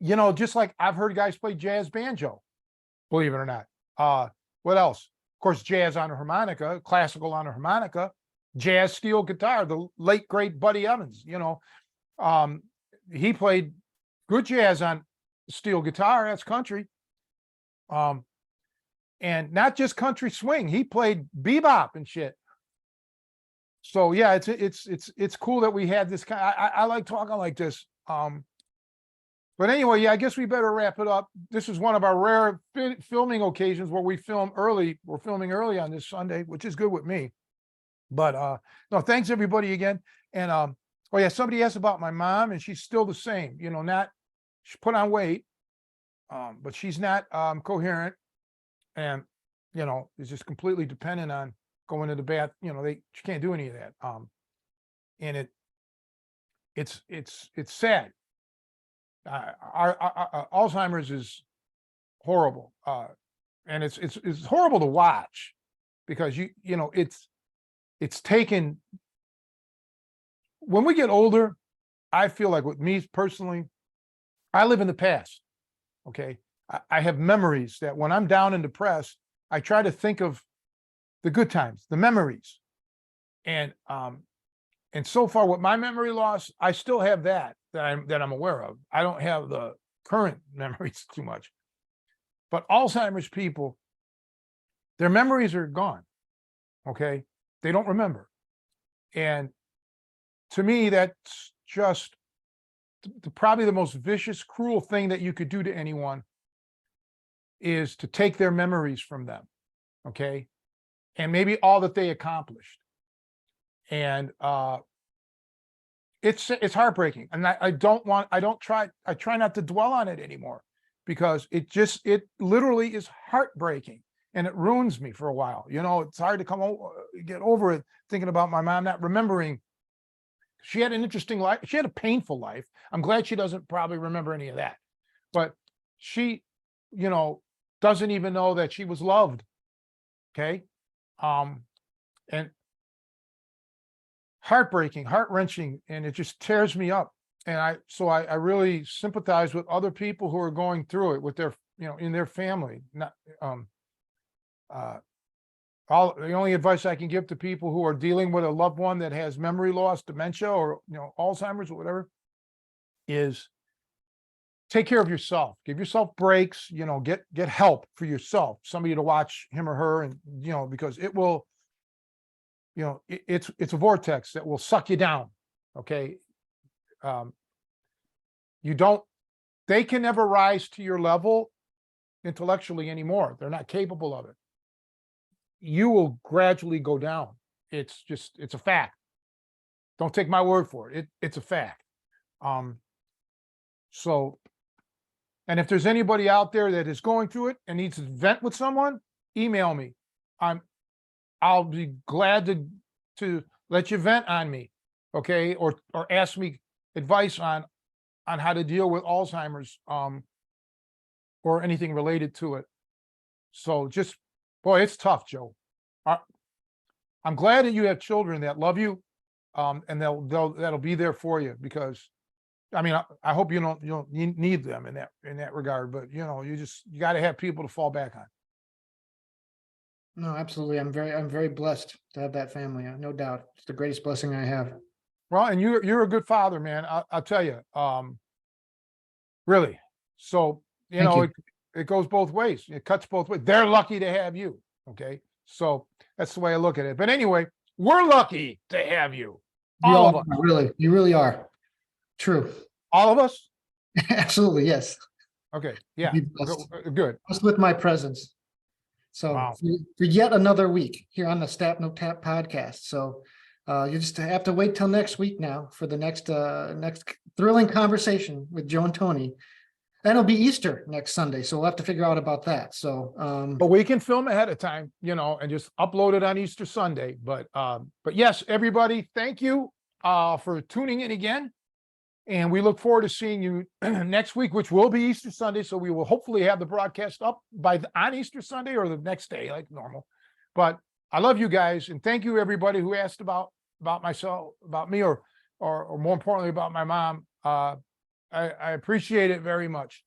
Just like I've heard guys play jazz banjo, believe it or not. What else? Of course, jazz on a harmonica, classical on a harmonica, jazz steel guitar, the late great Buddy Evans, he played good jazz on steel guitar. That's country. And not just country swing. He played bebop and shit. So yeah, it's cool that we had this kind. I like talking like this. But anyway, yeah, I guess we better wrap it up. This is one of our rare filming occasions where we film early. We're filming early on this Sunday, which is good with me. But no, thanks everybody again. And oh yeah, somebody asked about my mom, and she's still the same. She put on weight, but she's not coherent, and is just completely dependent on going to the bath. She can't do any of that. And it's sad. Our Alzheimer's is horrible, and it's horrible to watch, because it's taken. When we get older, I feel like, with me personally, I live in the past. Okay, I have memories that when I'm down and depressed, I try to think of the good times, the memories, and so far with my memory loss, I still have that I'm aware of. I don't have the current memories too much, but Alzheimer's people, their memories are gone. Okay, they don't remember, and to me, that's just probably the most vicious, cruel thing that you could do to anyone, is to take their memories from them. Okay, and maybe all that they accomplished. And it's heartbreaking, and I try not to dwell on it anymore, because it literally is heartbreaking, and it ruins me for a while. It's hard to get over it, thinking about my mom not remembering. She had an interesting life. She had a painful life. I'm glad she doesn't probably remember any of that, but she, doesn't even know that she was loved. Okay. And heartbreaking, heart-wrenching, and it just tears me up. And I really sympathize with other people who are going through it with their, in their family. Not, the only advice I can give to people who are dealing with a loved one that has memory loss, dementia, or, Alzheimer's or whatever, is take care of yourself. Give yourself breaks, get help for yourself, somebody to watch him or her, and, because it will, it's a vortex that will suck you down. Okay. they can never rise to your level intellectually anymore. They're not capable of it. You will gradually go down. It's a fact. Don't take my word for it. It's a fact. So, and if there's anybody out there that is going through it and needs to vent with someone, email me. I'll be glad to let you vent on me, okay? Or ask me advice on how to deal with Alzheimer's, or anything related to it. So just, boy, it's tough, Joe. I'm glad that you have children that love you, and that'll be there for you, because I mean, I hope you don't need them in that regard, but you got to have people to fall back on. No, absolutely. I'm very blessed to have that family. No doubt. It's the greatest blessing I have. Well, and you're a good father, man. I'll tell you, really. So, Thank you. it goes both ways. It cuts both ways. They're lucky to have you. Okay. So that's the way I look at it. But anyway, we're lucky to have you. All of us. Really, you really are. True. All of us? Absolutely, yes. Okay. Yeah. Be blessed. Good. Just with my presence. So Wow. for yet another week here on the Stat No Tap podcast. So you just have to wait till next week now for the next thrilling conversation with Joe and Tony. And it'll be Easter next Sunday, so we'll have to figure out about that. So but we can film ahead of time, and just upload it on Easter Sunday. But yes, everybody, thank you for tuning in again. And we look forward to seeing you next week, which will be Easter Sunday. So we will hopefully have the broadcast up on Easter Sunday or the next day, like normal. But I love you guys, and thank you everybody who asked about myself, about me, or more importantly about my mom. I appreciate it very much.